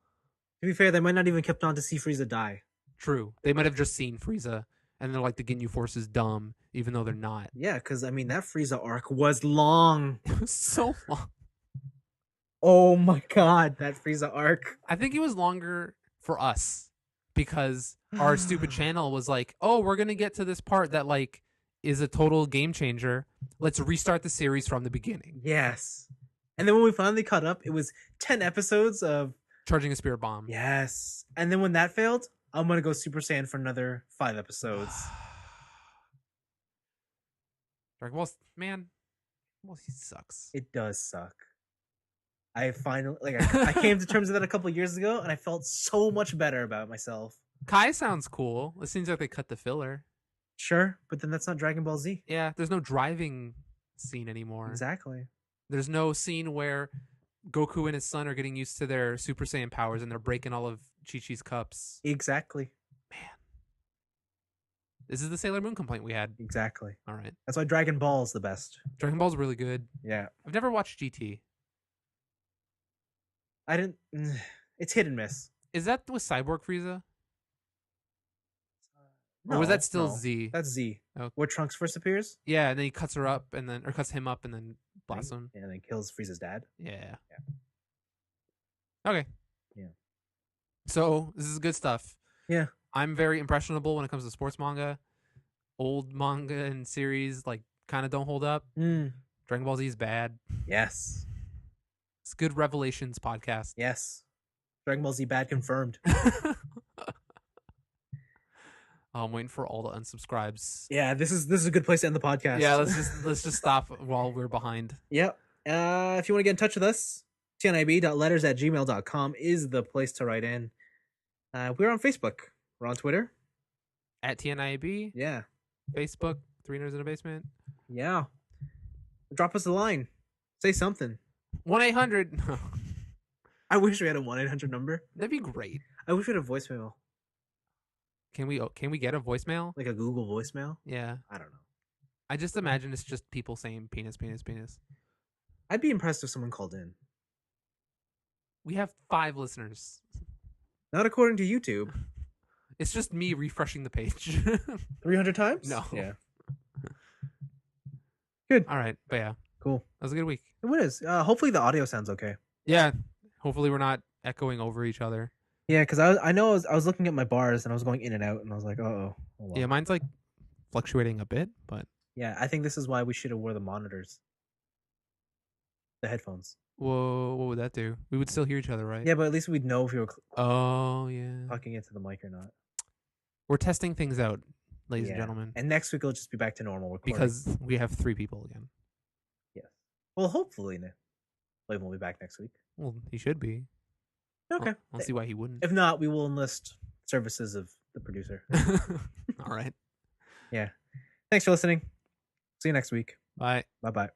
To be fair, they might not even kept on to see Frieza die. True. They might have just seen Frieza, and they're like, the Ginyu Force is dumb, even though they're not. Yeah, because, I mean, that Frieza arc was long. It was so long. Oh my god, that Frieza arc. I think it was longer for us, because our stupid channel was like, oh, we're going to get to this part that, like, is a total game changer. Let's restart the series from the beginning. Yes. And then when we finally caught up, it was 10 episodes of Charging a Spirit Bomb. Yes. And then when that failed, I'm going to go Super Saiyan for another 5 episodes. Dragon Ball, man, he sucks. It does suck. I finally, I came to terms with that a couple years ago, and I felt so much better about myself. Kai sounds cool. It seems like they cut the filler. Sure, but then that's not Dragon Ball Z. Yeah, there's no driving scene anymore. Exactly. There's no scene where Goku and his son are getting used to their Super Saiyan powers and they're breaking all of Chi-Chi's cups. Exactly. Man. This is the Sailor Moon complaint we had. Exactly. All right. That's why Dragon Ball's the best. Dragon Ball's really good. Yeah. I've never watched GT. I didn't... It's hit and miss. Is that with Cyborg Frieza? No, or was that still no. Z? That's Z. Oh. Where Trunks first appears? Yeah, and then he cuts her up or cuts him up and then blasts him. And then kills Frieza's dad. Yeah. Okay. Yeah. So this is good stuff. Yeah. I'm very impressionable when it comes to sports manga. Old manga and series like kind of don't hold up. Dragon Ball Z is bad. Yes. It's good Revelations podcast. Yes. Dragon Ball Z bad confirmed. I'm waiting for all the unsubscribes. Yeah, this is a good place to end the podcast. Yeah, let's just stop while we're behind. Yep. If you want to get in touch with us, tniab.letters@gmail.com is the place to write in. We're on Facebook. We're on Twitter. At TNIAB. Yeah. Facebook, 3 Nerds in a Basement. Yeah. Drop us a line. Say something. 1-800. I wish we had a 1-800 number. That'd be great. I wish we had a voicemail. Can we get a voicemail? Like a Google voicemail? Yeah. I don't know. I just imagine it's just people saying penis, penis, penis. I'd be impressed if someone called in. We have 5 listeners. Not according to YouTube. It's just me refreshing the page. 300 times? No. Yeah. Good. All right. But yeah. Cool. That was a good week. It is. Hopefully the audio sounds okay. Yeah. Hopefully we're not echoing over each other. Yeah, because I was looking at my bars and I was going in and out and I was like, oh. Wow. Yeah, mine's like fluctuating a bit, but yeah, I think this is why we should have wore the monitors. The headphones. Whoa, what would that do? We would still hear each other, right? Yeah, but at least we'd know if you were talking into the mic or not. We're testing things out, ladies and gentlemen. And next week it'll just be back to normal recording. Because we have 3 people again. Yes. Well, hopefully Blaven will be back next week. Well, he should be. Okay. I'll see why he wouldn't. If not, we will enlist services of the producer. All right. Yeah. Thanks for listening. See you next week. Bye. Bye-bye.